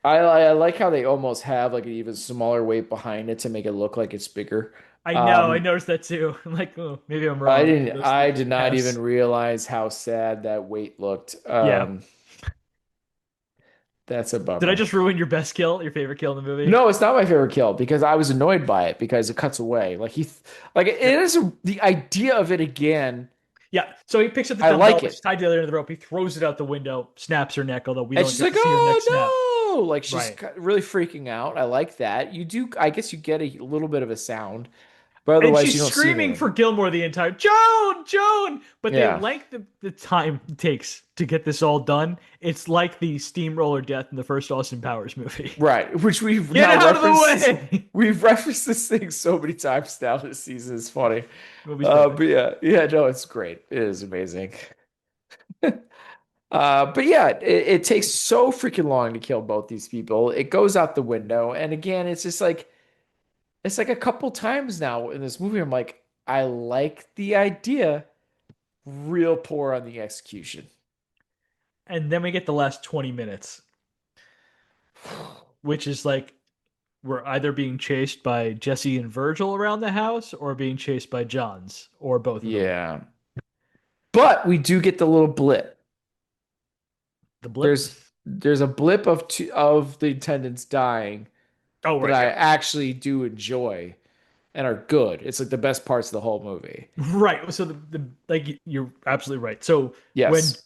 I like how they almost have like an even smaller weight behind it to make it look like it's bigger. I know, I Um, noticed that too. I'm like, oh, maybe I'm wrong. Maybe those I two did not even halves. realize how sad that weight looked. Yeah. That's a Did I bummer. just ruin your best kill, your favorite kill in the movie? No, it's not my favorite kill because I was annoyed by it because it cuts away. Like it Yep. is the idea of it again. Yeah. So he picks up the I dumbbell, like which is it. tied to the other end of the rope. He throws it out the window, snaps her neck, although we And don't she's get like, to see her neck "Oh snap. Like she's Right. really freaking out. I like that. You do, I guess you get a little bit of a sound, but And otherwise you she's don't see screaming anything. for Gilmore the entire Joan, Joan. But they Yeah. lengthen the time it takes to get this all done. It's like the steamroller death in the first Austin Powers movie. Right. Which we've Get now out of the referenced. way. We've referenced this thing so many times now this season. It's funny. Movie's perfect. But yeah, yeah, no, it's great. It is amazing. But yeah, it takes so freaking long to kill both these people. It goes out the window. And again, it's just like it's like a couple times now in this movie. I'm like, I like the idea, real poor on the execution. And then we get the last 20 minutes, which is like we're either being chased by Jesse and Virgil around the house or being chased by Johns or both of them. Yeah. But we do get the little blip. The blip. There's a blip of of the attendants dying Oh, that right. I Yeah. actually do enjoy and are good. It's like the best parts of the whole movie. Right. So the like you're absolutely right. So when Yes.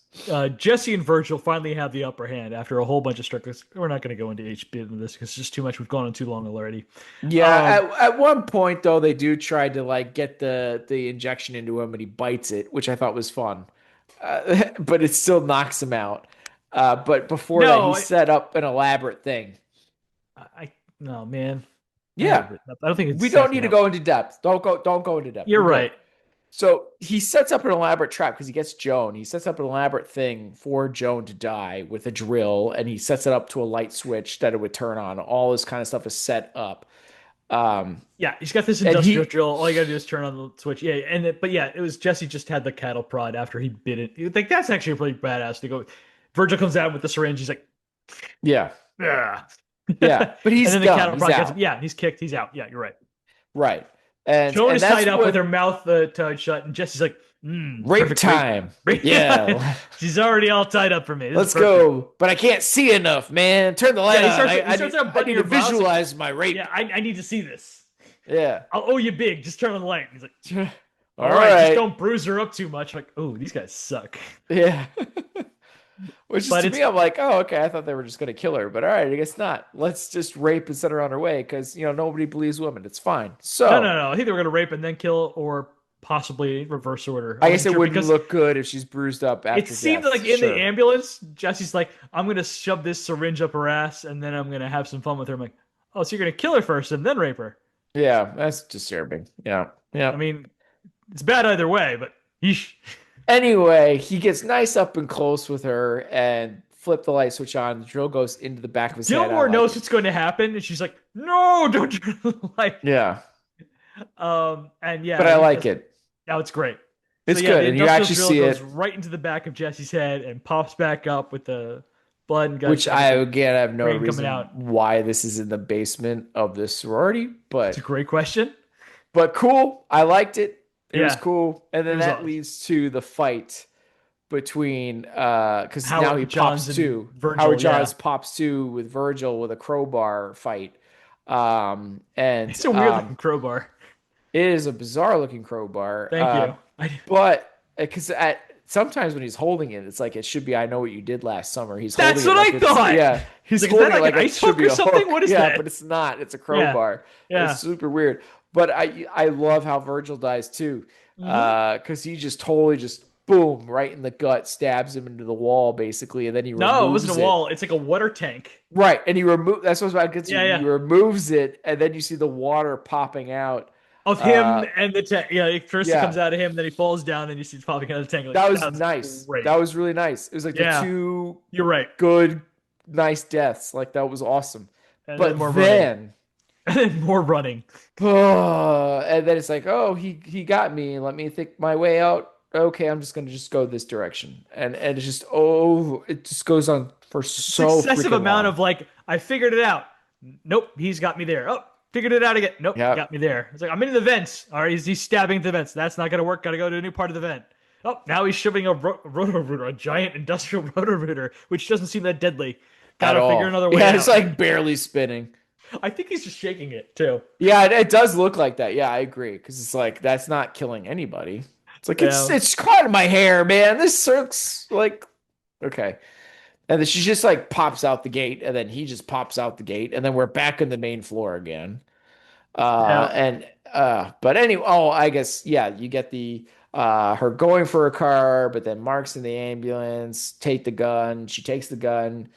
Jesse and Virgil finally have the upper hand after a whole bunch of struggles, we're not going to go into each bit of this because it's just too much. We've gone on too long already. Yeah, Um, at one point though they do try to like get the injection into him and he bites it, which I thought was fun. But it still knocks him out. But before that he no, set up an elaborate thing. no, man, I had Yeah. it written up. I don't think it's We don't need second to out. go into depth. Don't go into depth. You're We're good. right. So he sets up an elaborate trap because he gets Joan. He sets up an elaborate thing for Joan to die with a drill, and he sets it up to a light switch that it would turn on. All this kind of stuff is set up. Um, Yeah, he's got this and industrial he, drill. All you gotta do is turn on the switch. Yeah, but yeah, it was Jesse just had the cattle prod after he bit it. You think that's actually pretty badass to go. Virgil comes out with the syringe. He's like, yeah, yeah. yeah, but And he's then the done. cattle He's prod gets him. out. Yeah, he's kicked. He's out. Yeah, you're right. Right, Joan and is that's tied up with her when mouth tied shut, and Jesse's like, rape perfect rape. time. Yeah, She's already all tied up for me. This is let's perfect. go. But I can't see enough, man. Turn the light Yeah, on. he starts out I buttoning need her to blouse. Like, visualize my rape. yeah, I need to see this. Yeah. I'll owe you big. Just turn on the light. He's like, all All right, just right. don't bruise her up too much. Like, oh, these guys suck. Yeah. Which is But to it's me, I'm like, oh, okay. I thought they were just gonna kill her, but all right, I guess not. Let's just rape and send her on her way because nobody believes women. It's fine. no, So no, no. I think they were gonna rape and then kill, or possibly reverse order. I I guess wasn't it sure wouldn't because look good if she's bruised up it after seemed death. like in the Sure. ambulance, Jesse's like, I'm gonna shove this syringe up her ass and then I'm gonna have some fun with her. I'm like, oh, so you're gonna kill her first and then rape her? Yeah, that's disturbing. Yeah. I Yeah. mean, it's bad either way, but yeesh. Anyway, he gets nice up and close with her and flip the light switch on. The drill goes into the back of his head. I Gilmore like knows it. what's going to happen, and she's like, "No, don't turn the light." Yeah. And yeah, But I he like just, it. oh, it's great. So It's yeah, good. the And you industrial actually drill see goes it, right into the back of Jesse's head and pops back up with the blood and guts, which I everything, again have no brain coming reason out. why this is in the basement of this sorority, It's a but great question. cool. I liked it. It was Yeah, cool. And it then was that awesome. leads to the fight between because now he Howard Johns pops and two. Howard Virgil. Yeah, Johns pops two with Virgil with a crowbar fight. And it's a weird looking crowbar. it is a bizarre looking crowbar. Thank you. But because at sometimes when he's holding it, it's like it should be I know what you did last summer. He's holding That's it what like I it's thought. yeah, He's he's like, is that holding it like like an it ice should hook be or a something? hook. What is Yeah, that? but it's not. It's a Yeah, crowbar. yeah. It's super weird. But I love how Virgil dies too. Hmm. Because he just totally just boom right in the gut, stabs him into the wall basically, and then he No, it wasn't a removes it. wall. It's like a water tank. Right, and he remove that's what I was about to get to. Yeah, He yeah. removes it, and then you see the water popping out. Of him Uh, and the tank. Yeah, first it comes yeah, out of him, then he falls down, and you see it popping out of the tank. Like, that was that's nice. great. That was really nice. It was like the Yeah, two you're right. good, nice deaths. Like that was awesome. And then But more running. then, And then more running. and then it's like, oh, he got me. Let me think my way out. Okay, I'm just gonna just go this direction, and it's just it just goes on for so Successive freaking amount long. of like, I figured it out. Nope, he's got me there. Oh, figured it out again. Nope, Yeah, got me there. It's like, I'm in the vents. All right, he's stabbing the vents. That's not gonna work. Gotta go to a new part of the vent. Oh, now he's shoving a rotor rooter, a giant industrial rotor rooter, which doesn't seem that deadly. at Gotta figure all. another way Yeah, it's out. like barely spinning. I think he's just shaking it too. Yeah, it does look like that. Yeah, I agree. Because it's like that's not killing anybody. It's like Yeah. it's caught in my hair, man. This sucks. Like, okay. And then she just like pops out the gate, and then he just pops out the gate, and then we're back in the main floor again. Now, But anyway, oh, I guess yeah, you get the her going for a car, but then Mark's in the ambulance, take the gun. She takes the gun.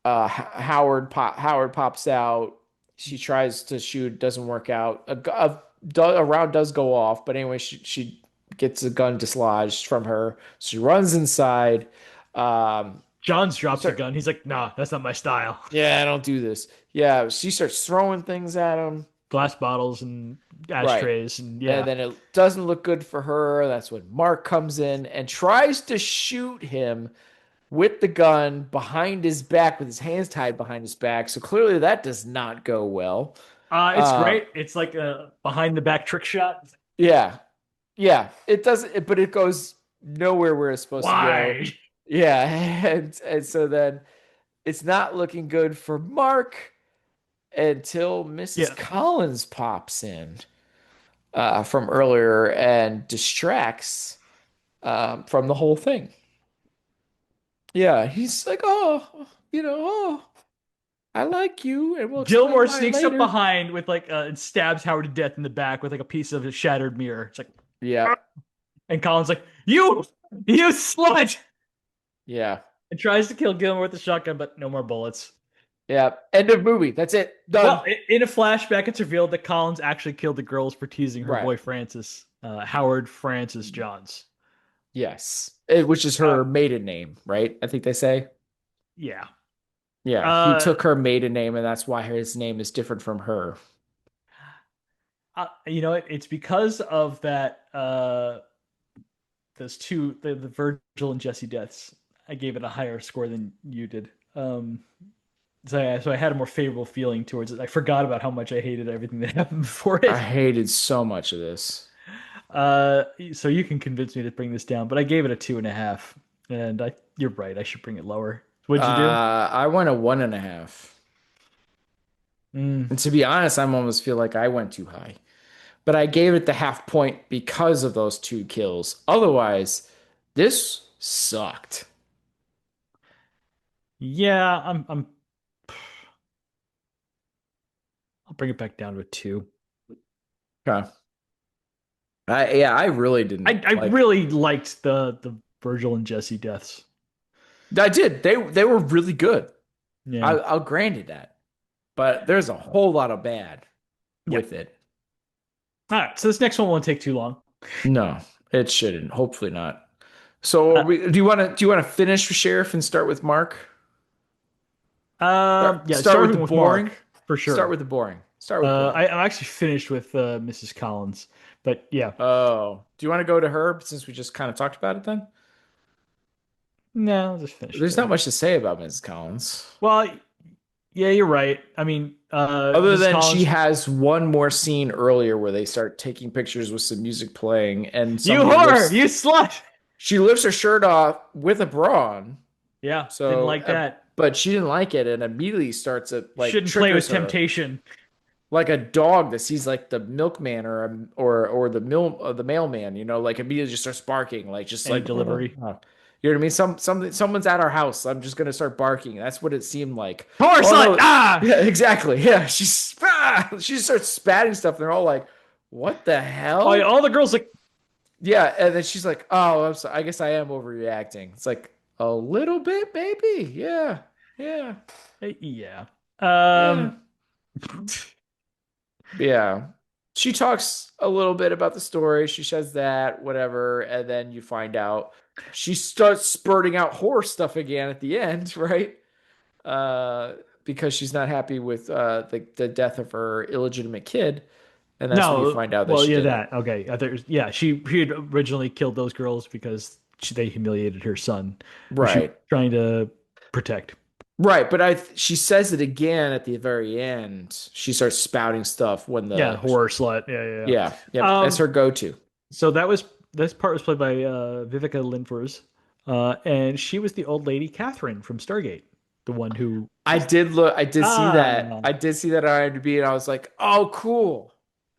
Howard pops out. She tries to shoot, doesn't work out. A round does go off, but anyway, she gets the gun dislodged from her. She runs inside. Johns drops a Start, gun. He's like, nah, that's not my style. yeah, I don't do this. Yeah, she starts throwing things at him. Glass bottles and Right. ashtrays, and And yeah. then it doesn't look good for her. That's when Mark comes in and tries to shoot him with the gun behind his back with his hands tied behind his back. So clearly that does not go well. It's Uh, great. It's like a behind the back trick shot. It's like, yeah. Yeah. It doesn't, but it goes nowhere where it's supposed to go. why? Yeah. And so then it's not looking good for Mark until Mrs. Yeah. Collins pops in from earlier and distracts from the whole thing. Yeah, he's like, oh, oh, I like you, and we'll explain Gilmore why sneaks up later. behind with like and stabs Howard to death in the back with like a piece of a shattered mirror. It's like, Yeah, and Colin's like, you slut, yeah, and tries to kill Gilmore with the shotgun, but no more bullets. yeah. End of movie. That's it. Done. Well, in a flashback, it's revealed that Collins actually killed the girls for teasing her Right. boy Francis, Howard Francis Johns. Yes. Which is Uh, her maiden name, right? I think they say. yeah. Yeah, he Uh, took her maiden name, and that's why his name is different from her. it's because of that. Those two, the Virgil and Jesse deaths. I gave it a higher score than you did. So I had a more favorable feeling towards it. I forgot about how much I hated everything that happened before I it. hated so much of this. So you can convince me to bring this down, but I gave it a 2.5, and you're right. I should bring it lower. What'd you do? I went a 1.5. Mm, And to be honest, I almost feel like I went too high. But I gave it the half point because of those two kills. Otherwise, this sucked. yeah, I'll bring it back down to a 2. Okay. I really didn't I like. really liked the Virgil and Jesse deaths. I did. They were really good. Yeah. I'll grant you that. But there's a whole lot of bad Yeah. with it. All right. So this next one won't take too long. No, it shouldn't. Hopefully not. So do you want to finish with Sheriff and start with Mark? Yeah, Start with the starting with Mark boring. for Start sure. with the boring. Start with boring. I'm actually finished with Mrs. Collins, but yeah, Oh, do you want to go to her since we just kind of talked about it then? no, I'll just finish it There's not there. much to say about Mrs. Collins. Well, yeah, you're right. I mean, Other Mrs. than she Collins, has one more scene earlier where they start taking pictures with some music playing and you somebody whore, lifts you slut. she lifts her shirt off with a bra on. Yeah, didn't So, like that. but she didn't like it and immediately starts it like Shouldn't play with triggers her temptation. like a dog that sees like the milkman or the mailman, like immediately just starts barking, like just Any like delivery. you know what I mean? Someone's at our house. I'm just gonna start barking. That's what it seemed like. Whore Oh slut. no, Ah. yeah, exactly. Yeah, she starts spatting stuff, and they're all like, "What the Oh, yeah, hell?" all the girls like, Yeah, and then she's like, "Oh, I'm sorry. I guess I am overreacting." It's like a little bit, maybe. Yeah, yeah, yeah. yeah. Um, Yeah. She talks a little bit about the story. She says that, whatever. And then you find out she starts spurting out horror stuff again at the end, right? Uh, because she's not happy with the death of her illegitimate kid. And that's when you no, find out that well, she yeah, did it. that okay. Yeah, she had originally killed those girls because they humiliated her son, who she was Right. trying to protect. Right. But she says it again at the very end. She starts spouting stuff when Yeah, the, horror slut. Yeah, yeah, yeah, yep. yeah. That's her go-to. So this part was played by Vivica Lindfors, and she was the old lady Catherine from Stargate, the one who I was did look, I did see that. ah I did see that on IMDb and I was like, oh, cool.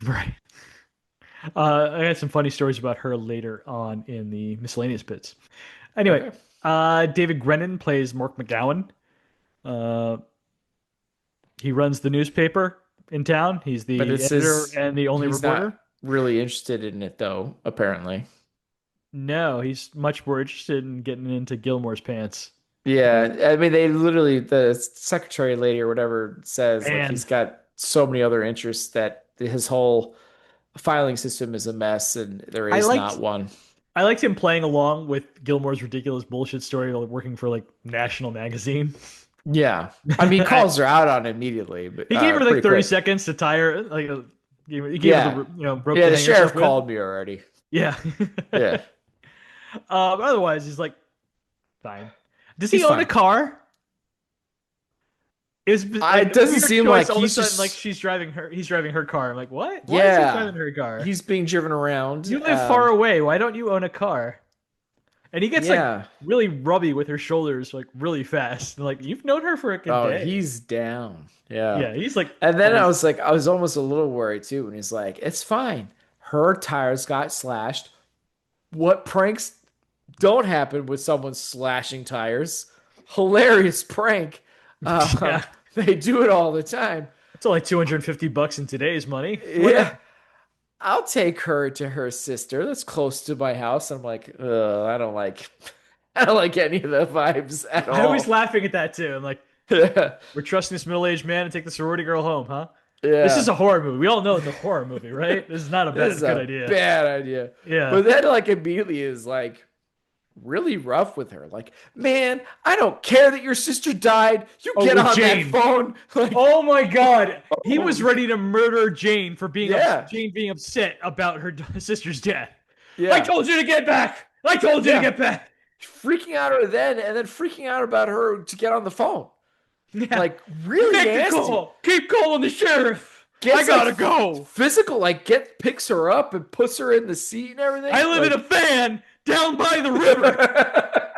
right. I had some funny stories about her later on in the miscellaneous bits. Anyway, Okay. David Grennan plays Mark McGowan. Uh, he runs the newspaper in town. He's But the it's editor his, and the only he's reporter. not really interested in it though, apparently. No, he's much more interested in getting into Gilmore's pants. Uh, Yeah, I mean, they literally, the secretary lady or whatever says like he's and got so many other interests that his whole filing system is a mess and there I is liked not one. I liked him playing along with Gilmore's ridiculous bullshit story, like working for like National Magazine. Yeah. I mean, I, calls her out on it immediately, but he gave her like pretty 30 quick. seconds to tie her. Like he gave her the Yeah. rope Yeah, to the hang herself sheriff with. called me already. Yeah. Yeah. But otherwise, he's like fine. Does he He's own a fine. car? It was like It a doesn't weird seem choice. like All of a he's sudden, like just, he's driving her car. I'm like, what? Why is he yeah, driving her car? he's being driven around. You live far away. Why don't you own a car? And he gets like Yeah. really rubby with her shoulders, like really fast. And, like you've known her for like a Oh, day. he's down. Yeah. Yeah, he's like And then I always. was like, I was almost a little worried too. And he's like, it's fine. Her tires got slashed. What pranks don't happen with someone slashing tires? Hilarious prank. Yeah, They do it all the time. it's only $250 in today's money. Yeah. Whatever. I'll take her to her sister. That's close to my house. I'm like, I don't like, I don't like any of the vibes at I was all. laughing at that too. I'm like, Yeah. we're trusting this middle-aged man to take the sorority girl home, huh? This is Yeah. a horror movie. We all know it's a horror movie, right? This is not a This is good a idea. bad idea. Yeah. But then like immediately is like really rough with her. Like, man, I don't care that your sister died. You Oh, get with on that Jane. phone. Like, Oh my God. He was oh, ready to murder Jane for yeah. Jane being upset about her sister's death. I Yeah. told you to get back. I told you to Yeah. get back. Freaking out her then and then freaking out about her to get on the phone. Yeah. Like really Make the nasty. call. Keep calling the sheriff. I Gets like gotta go. physical, like picks her up and puts her in the seat and I everything. live in a Like van down by the river.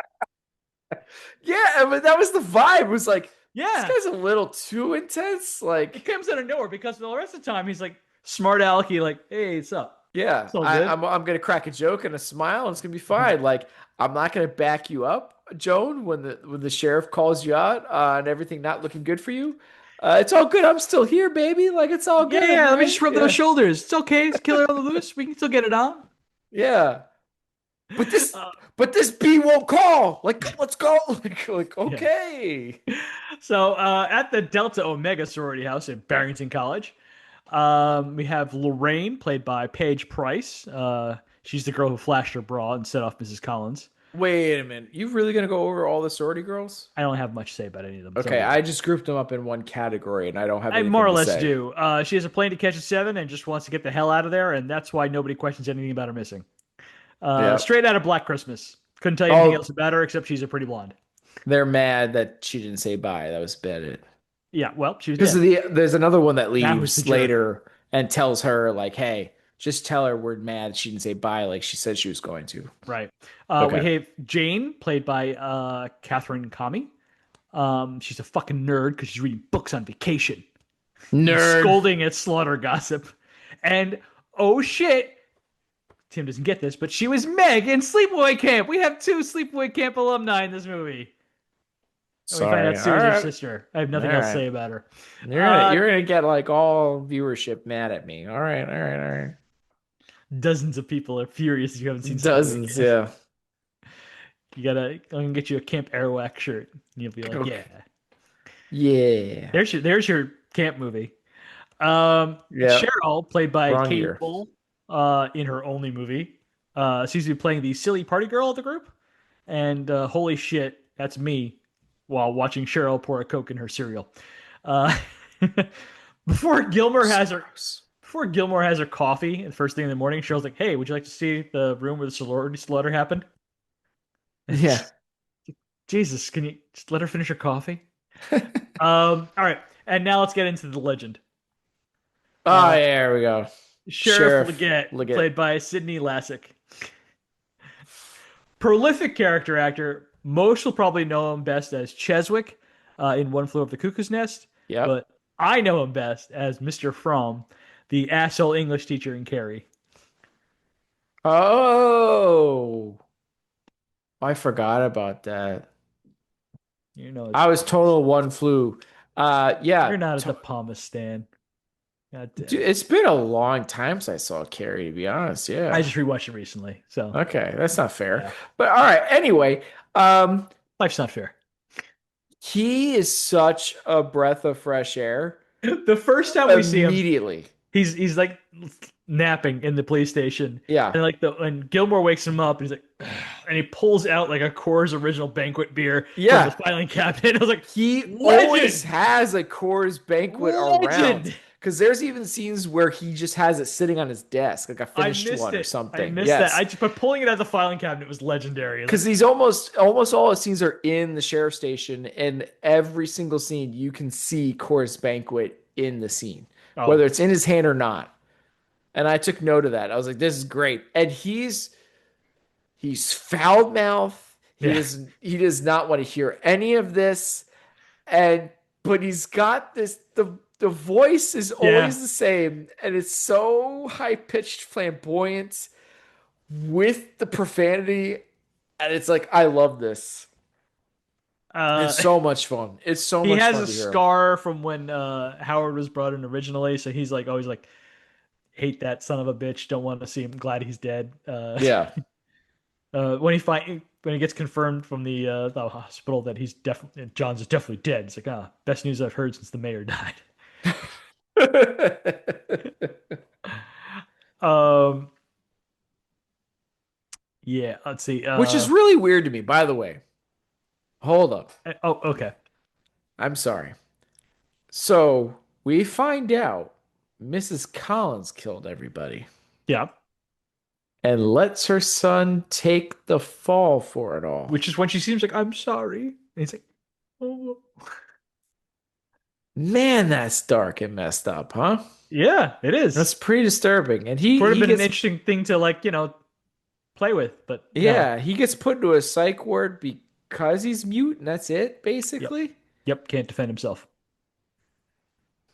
yeah, but that was the vibe. It was like this Yeah. guy's a little too intense. It Like, comes out of nowhere because the rest of the time he's like smart alecky, like, hey, it's up. yeah, It's all good. I'm gonna crack a joke and a smile, and it's gonna be fine. Like, I'm not gonna back you up, Joan, when the sheriff calls you out and everything not looking good for you. It's all good. I'm still here, baby. Like, it's all Yeah, good, yeah. Let me just right? rub those Yeah, shoulders. It's okay. It's killer on the loose. We can still get it on. yeah. But this, Uh, but this bee won't call. Like, let's go. yeah. Okay. So at the Delta Omega sorority house at Barrington College, we have Lorraine, played by Paige Price. She's the girl who flashed her bra and set off Mrs. Collins. Wait a minute. You really gonna go over all the sorority girls? I don't have much to say about any of them. It's all Okay, good. I just grouped them up in one category, and I don't have I more anything or to less say. do. She has a plane to catch at 7 and just wants to get the hell out of there, and that's why nobody questions anything about her missing. Yeah. Straight out of Black Christmas. Couldn't tell you anything Oh, else about her except she's a pretty blonde. they're mad that she didn't say bye. That was bad. It Yeah, well, she was because dead. there's another one that Now who's the leaves jerk? later and tells her like, "Hey, just tell her we're mad she didn't say bye like she said she was going to." Right. We Okay. have Jane, played by Catherine Kami. She's a fucking nerd because she's reading books on vacation and Nerd. scolding at slaughter gossip. And oh shit, Tim doesn't get this, but she was Meg in Sleepaway Camp. We have two Sleepaway Camp alumni in this movie. And we find Sorry. out All Sue is her right. sister. I have All nothing else to right. say about her. You're gonna Uh, you're gonna get like all viewership mad at me. All right. All right. All right. Dozens of people are furious you haven't seen Sleepaway Dozens. Camp. Yeah. You gotta, I'm gonna get you a Camp Arawak shirt. And you'll be like, Okay. yeah. Yeah. There's your camp movie. Yeah. Cheryl, played by Wrong Katie year. Bull, in her only movie, seems to be playing the silly party girl of the group. And holy shit, that's me while watching Cheryl pour a Coke in her cereal. Uh, before Gilmore So has her gross. before Gilmore has her coffee, the first thing in the morning, Cheryl's like, "Hey, would you like to see the room where the sorority slaughter happened?" Yeah. Jesus, can you just let her finish her coffee? All right, and now let's get into the legend. Oh, Uh, yeah, there we go. Sheriff Sheriff Leggett, Leggett. played by Sidney Lassick. Prolific character actor. Most will probably know him best as Cheswick in One Flew Over the Cuckoo's Nest, Yep. but I know him best as Mr. Fromm, the asshole English teacher in Carrie. Oh. I forgot about that. You know it's I was Palmas. total one flu. You're Yeah, not at the Palmas stand. God dude, damn it. it's been a long time since I saw Carrie, to be honest. I Yeah. just rewatched it recently, so Okay, that's not fair. yeah. But all right, anyway, um, Life's not fair. he is such a breath of fresh air The first time we see him, immediately. he's like napping in the police station, Yeah. and like the when Gilmore wakes him up, he's like, and he pulls out like a Coors Original Banquet beer from the Yeah. filing cabinet. I was like, He always legend, has a Coors Banquet around legend. because there's even scenes where he just has it sitting on his desk, like a I finished missed one or it. I something. missed that. Yes. I just but pulling it out of the filing cabinet was legendary. I was Because like, he's almost all his scenes are in the sheriff's station, and every single scene you can see Coors Banquet in the scene, whether oh it's in his hand or not. And I took note of that. I was like, this is great. And he's foul mouthed. yeah, He does not want to hear any of this. And but he's got this the voice is yeah. always the same, and it's so high pitched, flamboyant with the profanity, and it's like I love this. Uh, It's so much fun. It's so he much has fun a to hear him. scar from when Howard was brought in originally, so he's like always like hate that son of a bitch. Don't want to see him. Glad he's dead. Yeah. When he gets confirmed from the hospital that he's definitely John's is definitely dead. It's like best news I've heard since the mayor died. Um, yeah. Let's see. Which is really weird to me, by the way. Hold up. Oh, okay. I'm sorry. So we find out Mrs. Collins killed everybody Yeah. and lets her son take the fall for it all. Which is when she seems like I'm sorry. And he's like, oh, Man, that's dark and messed up, huh? yeah, it That's is. pretty disturbing. And Would have he been an gets interesting thing to like play with, but no. yeah, he gets put into a psych ward because he's mute and that's it, Yep. basically. Yep. Can't defend himself.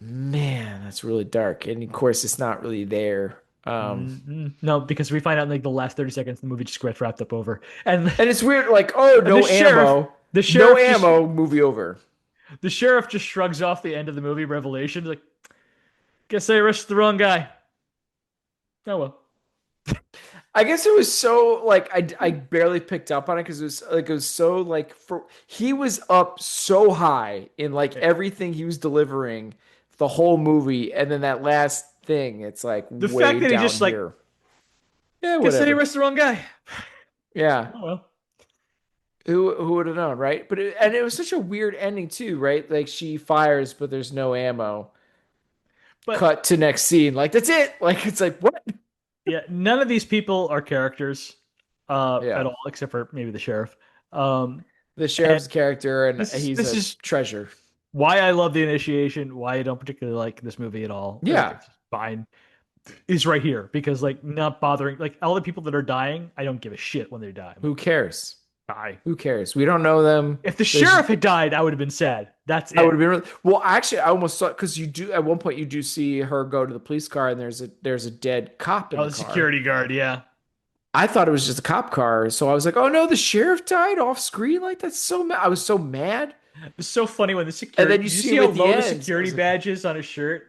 Man, that's really dark. And of course it's not really there. No, because we find out in like the last 30 seconds the movie just gets wrapped up over. And And it's weird, like, oh, and the no sheriff, ammo. the No sheriff just ammo, movie over. the sheriff just shrugs off the end of the movie Revelation. He's like, guess I arrested the wrong guy. Oh well. I guess it was so like I barely picked up on it because it was so like for he was up so high in like Yeah. everything he was delivering the whole movie, and then that last thing, it's like The fact way that he down just like, here. Yeah, guess I whatever. arrested the wrong guy. Yeah, Oh well. who would have known, right? And it was such a weird ending too, right? Like she fires, but there's no ammo. But Cut to next scene, like that's it. Like it's like what? yeah, none of these people are characters at Yeah, all, except for maybe the sheriff. Um, the and sheriff's character, and this is he's this a is treasure. why I love the initiation, why I don't particularly like this movie at all. Like Yeah, it's fine. Is right here because like not bothering like all the people that are dying, I don't give a shit when they die. I'm who like, cares? die. Who cares? We don't know them. If the There's sheriff had died, I would have been sad. That's I would it. have been really well. Actually, I almost saw because you do at one point you do see her go to the police car and there's a dead cop in Oh, the the car. security guard, yeah. I thought it was just a cop car, so I was like, oh no, the sheriff died off screen. Like that's so mad. I was so mad. It's so funny when the And security. then you Did you see see him how at the low the end. I security was like, badge is on his shirt?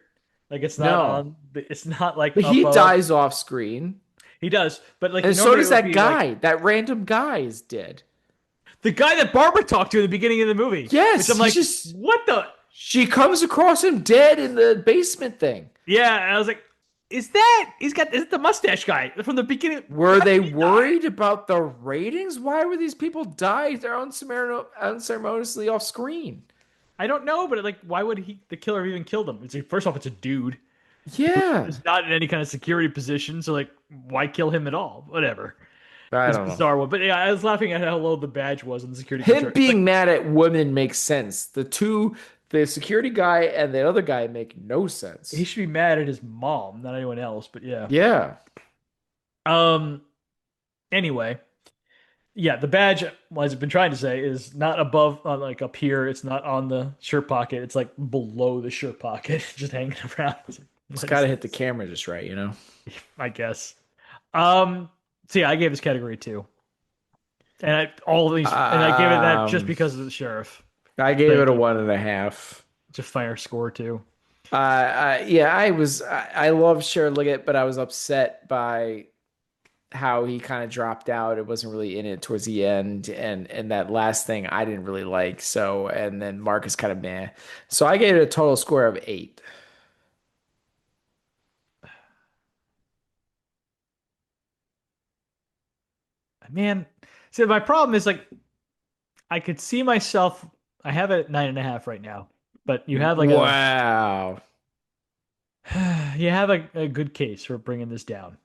Like it's not no, on. It's not like but up. he dies off screen, He does, but like and so normally it does would that be like guy. That random guy is dead. the guy that Barbara talked to in the beginning of the movie. Which Yes, I'm he's like, just. what the? She comes across him dead in the basement thing. Yeah, and I was like, is that? Is it the mustache guy from the beginning? Were How did they he die? worried about the ratings? Why were these people die their unceremoniously off screen? I don't know, but like, why would the killer have even killed him? It's like, first off, it's a dude who Yeah, is not in any kind of security position, so like, why kill him at all? Whatever. I It's a don't know. bizarre one, but yeah, I was laughing at how low the badge was on the security guard Him shirt. It's like, being mad at women makes sense. The security guy and the other guy make no he sense. should be mad at his mom, not anyone else. But yeah. Yeah. Um. Anyway, yeah, the badge, as I've been trying to say, is not above, like up here. It's not on the shirt pocket. It's like below the shirt pocket, just hanging around. It's like, It's what got is to hit the this? camera just right, you know? I guess. Um. So yeah, I gave this category two. And I gave it that just Um, because of the sheriff. I gave it Thank a you. 1.5. It's a fire score too. Yeah, I love Sharon Liggett, but I was upset by how he kind of dropped out. It wasn't really in it towards the end, and that last thing I didn't really like. So, and then Marcus kind of meh. So I gave it a total score of 8. Man, see, my problem is like I could see myself. I have it at 9.5 right now, but you have like a Wow, you have a good case for bringing this down.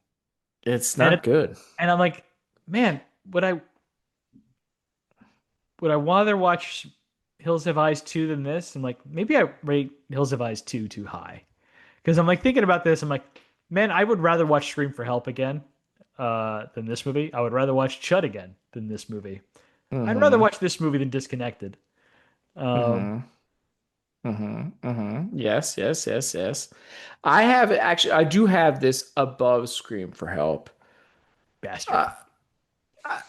it's And not good. I'm like, man, would I rather watch Hills Have Eyes 2 than this? And like maybe I rate Hills Have Eyes 2 too high. Because I'm like thinking about this, I'm like, man, I would rather watch Scream for Help again than this movie. I would rather watch Chud again than this movie. I'd rather Mm-hmm. watch this movie than Disconnected. Um, Mm-hmm. Mm-hmm. Mm-hmm. Yes, yes, yes, yes. I have actually, I do have this above Scream for Help. Bastard. Uh,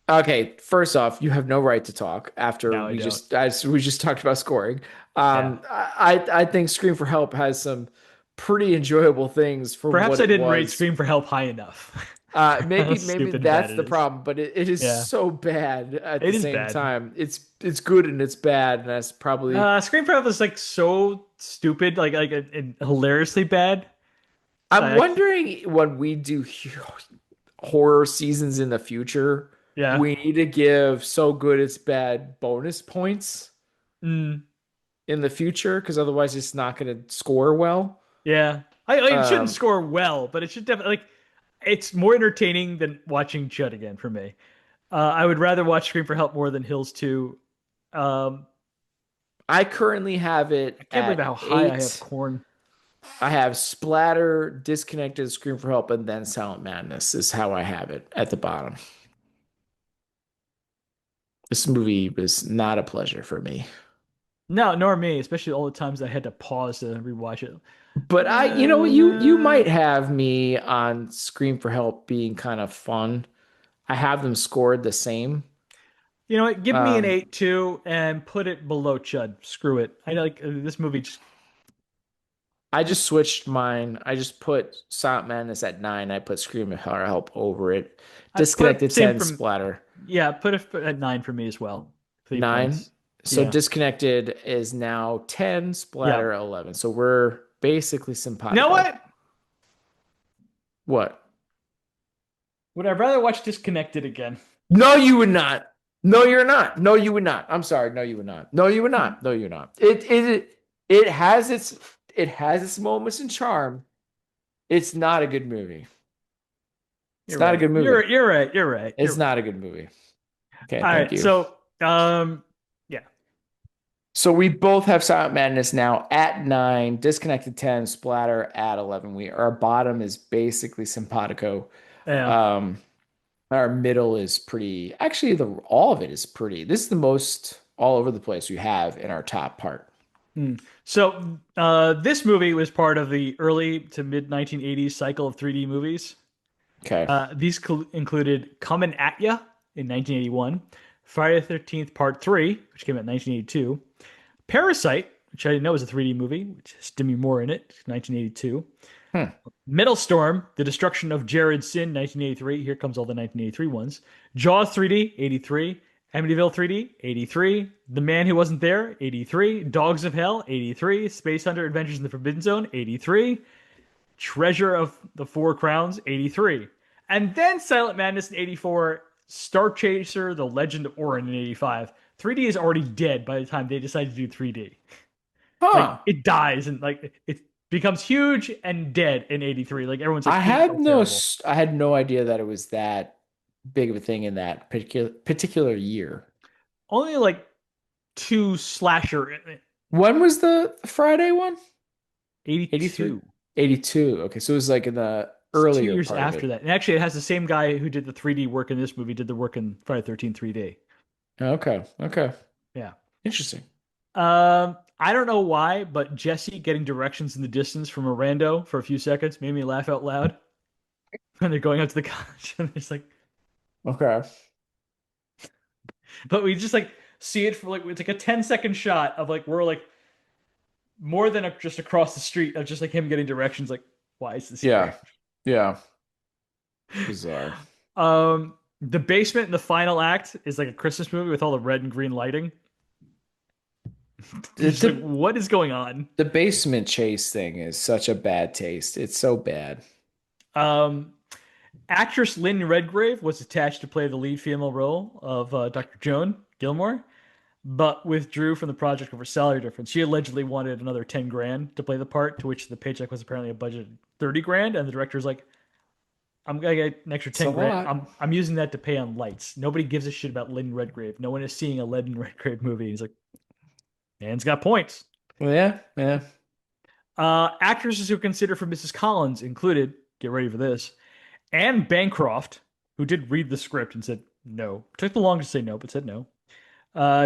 okay, first off, you have no right to talk after No, I don't. we just talked about scoring. Yeah. I think Scream for Help has some pretty enjoyable things for Perhaps what I it didn't rate was. Scream for Help high enough. How Maybe stupid and bad that's it the is. problem, but it is Yeah. so bad at the It is same bad. time. It's good and it's bad, and that's probably. Scream for Help is like so stupid, and hilariously bad. I'm I can't, wondering when we do horror seasons in the future, yeah. we need to give so good it's bad bonus points Mm. in the future because otherwise it's not going to score well. Yeah. It shouldn't Um, score well, but it should definitely like it's more entertaining than watching Chud again for me. I would rather watch Scream for Help more than Hills 2. Um, I currently have I it can't believe at how high I have 8. corn. I have Splatter, Disconnected, Scream for Help, and then Silent Madness is how I have it at the bottom. This movie was not a pleasure for me. No, nor me, especially all the times I had to pause to rewatch it. But you might have me on Scream for Help being kind of fun. I have them scored the same. You know what? Give me an Um, 8 too and put it below Chud. Screw it. I like this movie just I just switched mine. I just put Silent Madness at 9. I put Scream for Help over it. I put Disconnected same 10, from Splatter yeah, put it at 9 for me as well. 9. £3. So Yeah. Disconnected is now 10, Yeah. Splatter 11. So we're basically You know simpatico. what? What? Would I rather watch Disconnected again? No, you would not. No, you're not. No, you would not. I'm sorry. No, you would not. No, you would not. No, you're not. It has its moments and charm. It's not a good movie. It's You're not a right. good movie. You're right. You're right. You're It's right. not a good movie. Okay, All thank right. you. So, yeah. So we both have Silent Madness now at 9, Disconnected 10, Splatter at 11. Our bottom is basically simpatico. Yeah. Um, our middle is pretty. Actually, the all of it is pretty. This is the most all over the place we have in our top part. Hmm. So, this movie was part of the early to mid 1980s cycle of 3D movies. Okay. These included Comin' at Ya in 1981, Friday the 13th Part 3, which came out in 1982, Parasite, which I didn't know was a 3D movie, which has Demi Moore in it, 1982, Hmm. Metal Storm, The Destruction of Jared Sin, 1983. Here comes all the 1983 ones. Jaws 3D, 83. Amityville 3D, 83. The Man Who Wasn't There, 83. Dogs of Hell, 83. Space Hunter Adventures in the Forbidden Zone, 83. Treasure of the Four Crowns, 83. And then Silent Madness in 84. Star Chaser, The Legend of Orin in 85. 3D is already dead by the time they decide to do 3D. Like Huh. it dies and like it becomes huge and dead in 83. Like everyone's like, this is all terrible. I had no idea that it was that big of a thing in that particular year. Only like two slasher When was the Friday one? 83? 82. 82. Okay, so it was like in the It's two earlier years part of after it. that. And actually it has the same guy who did the 3D work in this movie, did the work in Friday the 13th 3D. Okay. Okay. Yeah. Interesting. I don't know why, but Jesse getting directions in the distance from a rando for a few seconds made me laugh out loud when they're going out to the college and it's like Okay. But we just like see it for like it's like a 10-second shot of like we're like more than just across the street of just like him getting directions. Like, why is this here? Yeah. Yeah. Bizarre. The basement in the final act is like a Christmas movie with all the red and green lighting. The, You're just like, the what is going on? the basement chase thing is such a bad taste. It's so bad. Um, Actress Lynn Redgrave was attached to play the lead female role of Dr. Joan Gilmore, but withdrew from the project over salary difference. She allegedly wanted another 10 grand to play the part, to which the paycheck was apparently a budget 30 grand, and the director's like, I'm gonna get an extra It's a 10 grand. lot. I'm using that to pay on lights. Nobody gives a shit about Lynn Redgrave. No one is seeing a Lynn Redgrave movie. He's like, man's got points. Yeah. Yeah. Actresses who are considered for Mrs. Collins included, get ready for this, Anne Bancroft, who did read the script and said no. Took the longest to say no, but said no.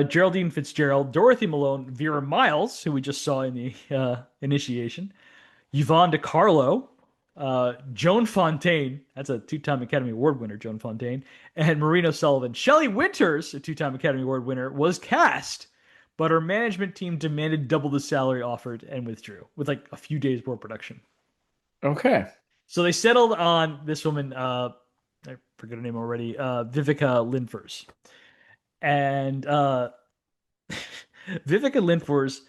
Geraldine Fitzgerald, Dorothy Malone, Vera Miles, who we just saw in the initiation, Yvonne DiCarlo, Joan Fontaine, that's a two-time Academy Award winner, Joan Fontaine, and Marina Sullivan. Shelley Winters, a two-time Academy Award winner, was cast, but her management team demanded double the salary offered and withdrew with like a few days more production. Okay. So they settled on this woman, I forget her name already, Vivica Linfors. And Vivica Linfors,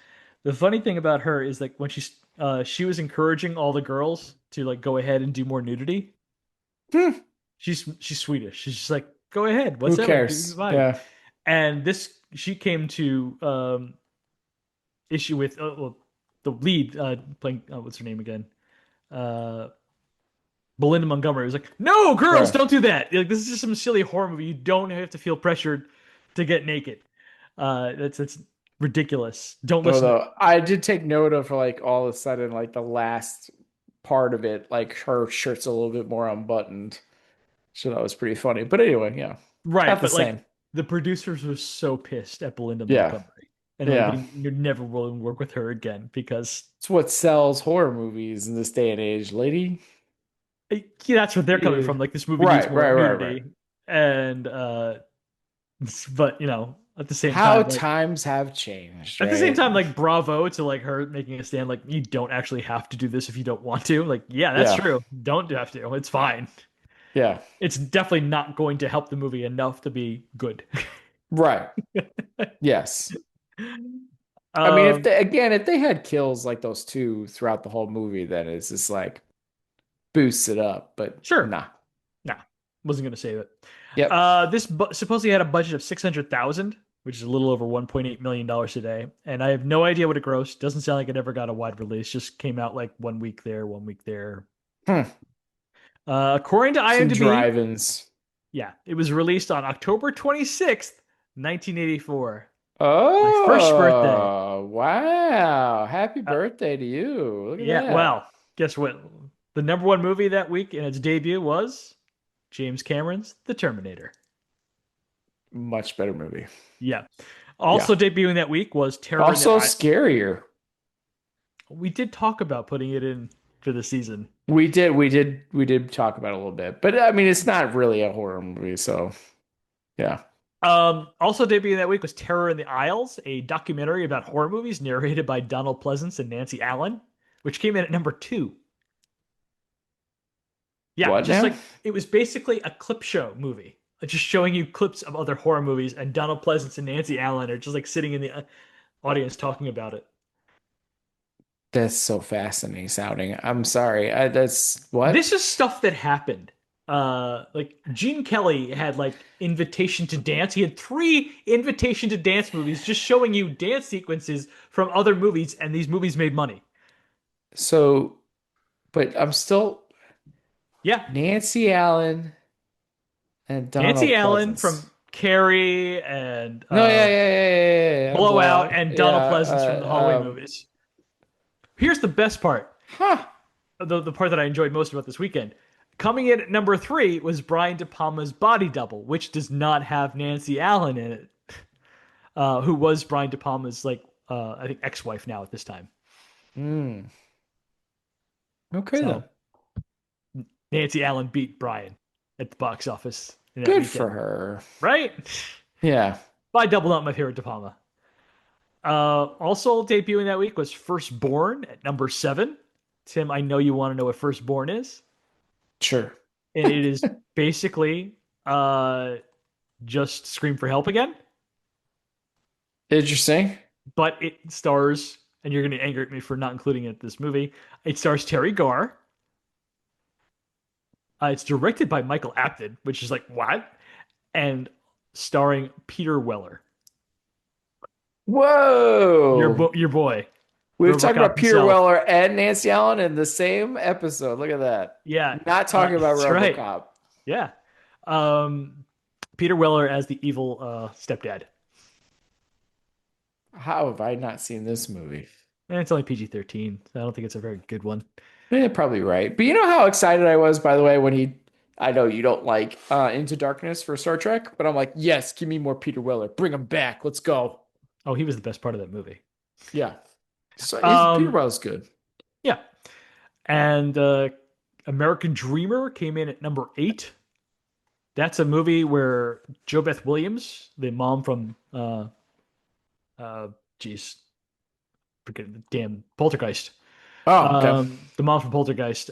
the funny thing about her is like when she was encouraging all the girls to like go ahead and do more nudity. Hmm. She's Swedish. She's just like, go ahead, Who whatever, do your cares? vibe. Yeah. And this she came to issue with well, the lead playing what's her name again? Uh, Belinda Montgomery was like, "No, girls, Right. don't do that. Like, this is just some silly horror movie. You don't have to feel pressured to get naked. That's ridiculous. Don't listen to." Although I did take note of like all of a sudden, like the last part of it, like her shirt's a little bit more unbuttoned. So that was pretty funny. But anyway, yeah. Right, Not the but like same. the producers were so pissed at Belinda Yeah. Montgomery, and like Yeah. you're never willing to work with her again because It's what sells horror movies in this day and age, lady. yeah, that's what they're coming Yeah. from. Like this movie needs Right, more right, right, right. nudity, and but at the same How time, like times have changed, at the same right? time, like bravo to like her making a stand. Like you don't actually have to do this if you don't want to. Like yeah, that's Yeah. true. Don't have to. It's fine. Yeah. It's definitely not going to help the movie enough to be good. Right. Yes. I mean, if um, they again, if they had kills like those two throughout the whole movie, then it's just like boosts it up. But sure. nah. Nah, wasn't gonna save it. Yep. This supposedly had a budget of 600,000, which is a little over $1.8 million today, and I have no idea what it grossed. Doesn't sound like it ever got a wide release. Just came out like 1 week there, 1 week there. Hmm. According to Some IMDb, drive-ins. yeah, it was released on October 26th, 1984. My first birthday. Oh, wow. Happy birthday to you. Look at Yeah, that. well, guess what? The number one movie that week in its debut was James Cameron's The Terminator. Much better movie. Yeah. Yeah. Also debuting that week was Terror in the Also Eye. scarier. We did talk about putting it in for the season. We did talk about it a little bit. But I mean, it's not really a horror movie, so yeah. Also debuting that week was Terror in the Isles, a documentary about horror movies narrated by Donald Pleasance and Nancy Allen, which came in at number two. Yeah, What just now? like it was basically a clip show movie, just showing you clips of other horror movies, and Donald Pleasance and Nancy Allen are just like sitting in the audience talking about it. That's so fascinating sounding. I'm sorry. That's what? This is stuff that happened. Like Gene Kelly had like Invitation to Dance. He had three Invitation to Dance movies, just showing you dance sequences from other movies, and these movies made money. So, but I'm still Yeah, Nancy Allen and Nancy Donald Allen Pleasance. from Carrie and No, yeah, yeah, yeah, yeah, yeah, yeah. Blowout, Blowout. and Yeah. Donald Pleasance from the Halloween movies. Here's the best part, Huh. the part that I enjoyed most about this weekend. Coming in at number three was Brian De Palma's Body Double, which does not have Nancy Allen in it, who was Brian De Palma's like I think ex-wife now at this time. Hmm. Okay then. So Nancy Allen beat Brian at the box office in that Good for weekend, her. right? Yeah, But I doubled up my favorite De Palma. Also debuting that week was Firstborn at number 7. Tim, I know you want to know what Firstborn is, sure. and it is basically just Scream for Help again, Interesting. but it stars, and you're going to anger at me for not including it in this movie. It stars Terry Garr. It's directed by Michael Apted, which is like what? And starring Peter Weller, Whoa. your boy, We've talked RoboCop about Peter himself. Weller and Nancy Allen in the same episode. Look at that. Yeah, Not talking about that's right. RoboCop. Yeah, Peter Weller as the evil stepdad. How have I not seen this movie? And it's only PG-13, so I don't think it's a very good one. Probably right. But you know how excited I was, by the way, when I know you don't like Into Darkness for Star Trek, but I'm like, yes, give me more Peter Weller. Bring him back. Let's go. Oh, he was the best part of that movie. Yeah. So Peter Um, Weller's good. yeah, and American Dreamer came in at number 8. That's a movie where Jo Beth Williams, the mom from uh, geez, forget the damn Poltergeist. Oh, okay. The mom from Poltergeist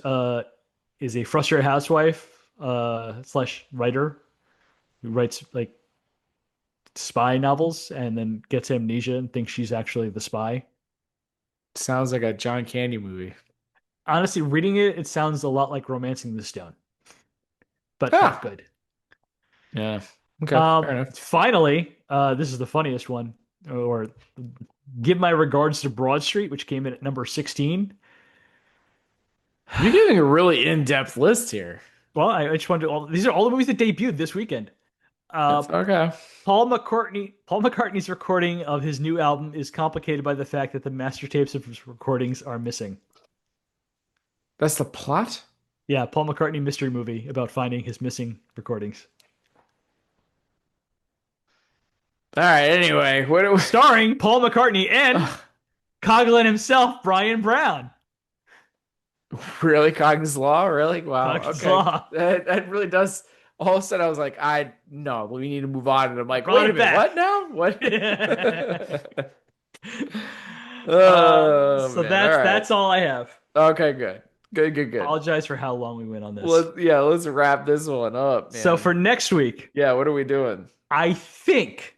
is a frustrated housewife slash writer who writes like spy novels and then gets amnesia and thinks she's actually the spy. Sounds like a John Candy movie. Honestly, reading it, it sounds a lot like Romancing the Stone, but not Ah, good. yeah. Okay, fair enough. Finally, this is the funniest one, or give my regards to Broad Street, which came in at number 16. You're giving a really in-depth list here. Well, I just wanted to, these are all the movies that debuted this weekend. Uh, That's okay. Paul McCartney's recording of his new album is complicated by the fact that the master tapes of his recordings are missing. That's the plot? Yeah, Paul McCartney mystery movie about finding his missing recordings. All right, anyway, what do we... Starring Paul McCartnney and Coughlin himself, Brian Brown. Really? Cogni's Law? Really? Wow. Coughlins Okay. Law. That really does. All of a sudden, I was like, no, we need to move on. And I'm like, Brought wait a it minute, back. what now? What? So Oh, man. All right. that's all I have. Okay, good. Good, good, good. Apologize for how long we went on this. Let's wrap this one up, So man. for next week, Yeah, what are we doing? I think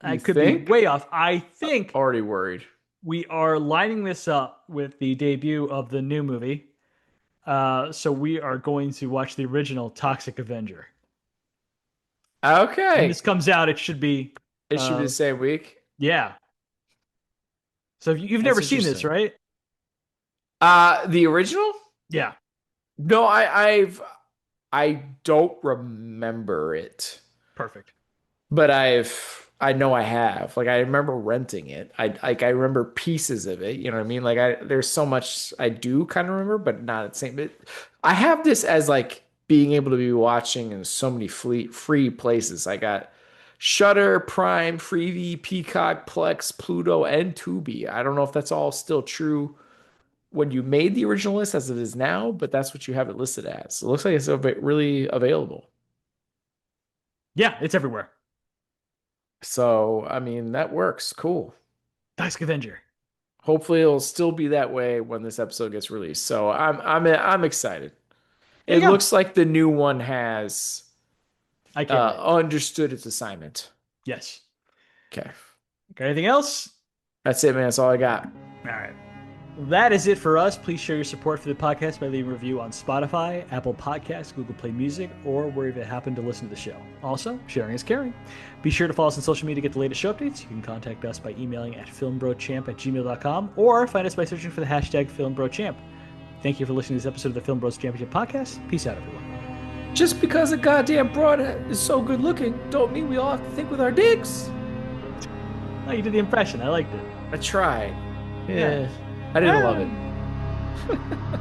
I You could be think? way off. I think Already worried. we are lining this up with the debut of the new movie. So we are going to watch the original Toxic Avenger. When Okay. this comes out, it should be, It should be the same week. yeah. So you've That's never seen this, interesting. right? The original? Yeah. No, I don't remember it. Perfect. But I know I have. Like I remember renting it. I remember pieces of it. You know what I mean? Like there's so much I do kind of remember, but not at the same. But I have this as like being able to be watching in so many free places. I got Shutter, Prime, Freevee, Peacock, Plex, Pluto, and Tubi. I don't know if that's all still true when you made the original list as it is now, but that's what you have it listed as. It looks like it's really available. Yeah, it's everywhere. So, I mean, that works. Cool. Toxic Avenger. Hopefully it'll still be that way when this episode gets released. So I'm excited. There you It go. looks like the new one has I can't wait. understood its assignment. Yes. Okay. Got anything else? That's it, man. That's all I got. All right. That is it for us. Please share your support for the podcast by leaving a review on Spotify, Apple Podcasts, Google Play Music, or wherever you happen to listen to the show. Also, sharing is caring. Be sure to follow us on social media to get the latest show updates. You can contact us by emailing at filmbrochamp@gmail.com or find us by searching for the hashtag FilmBroChamp. Thank you for listening to this episode of the Film Bros Championship Podcast. Peace out, everyone. Just because a goddamn broad is so good looking, don't mean we all have to think with our dicks. Oh, you did the impression. I liked it. I tried. Yeah. I didn't love it.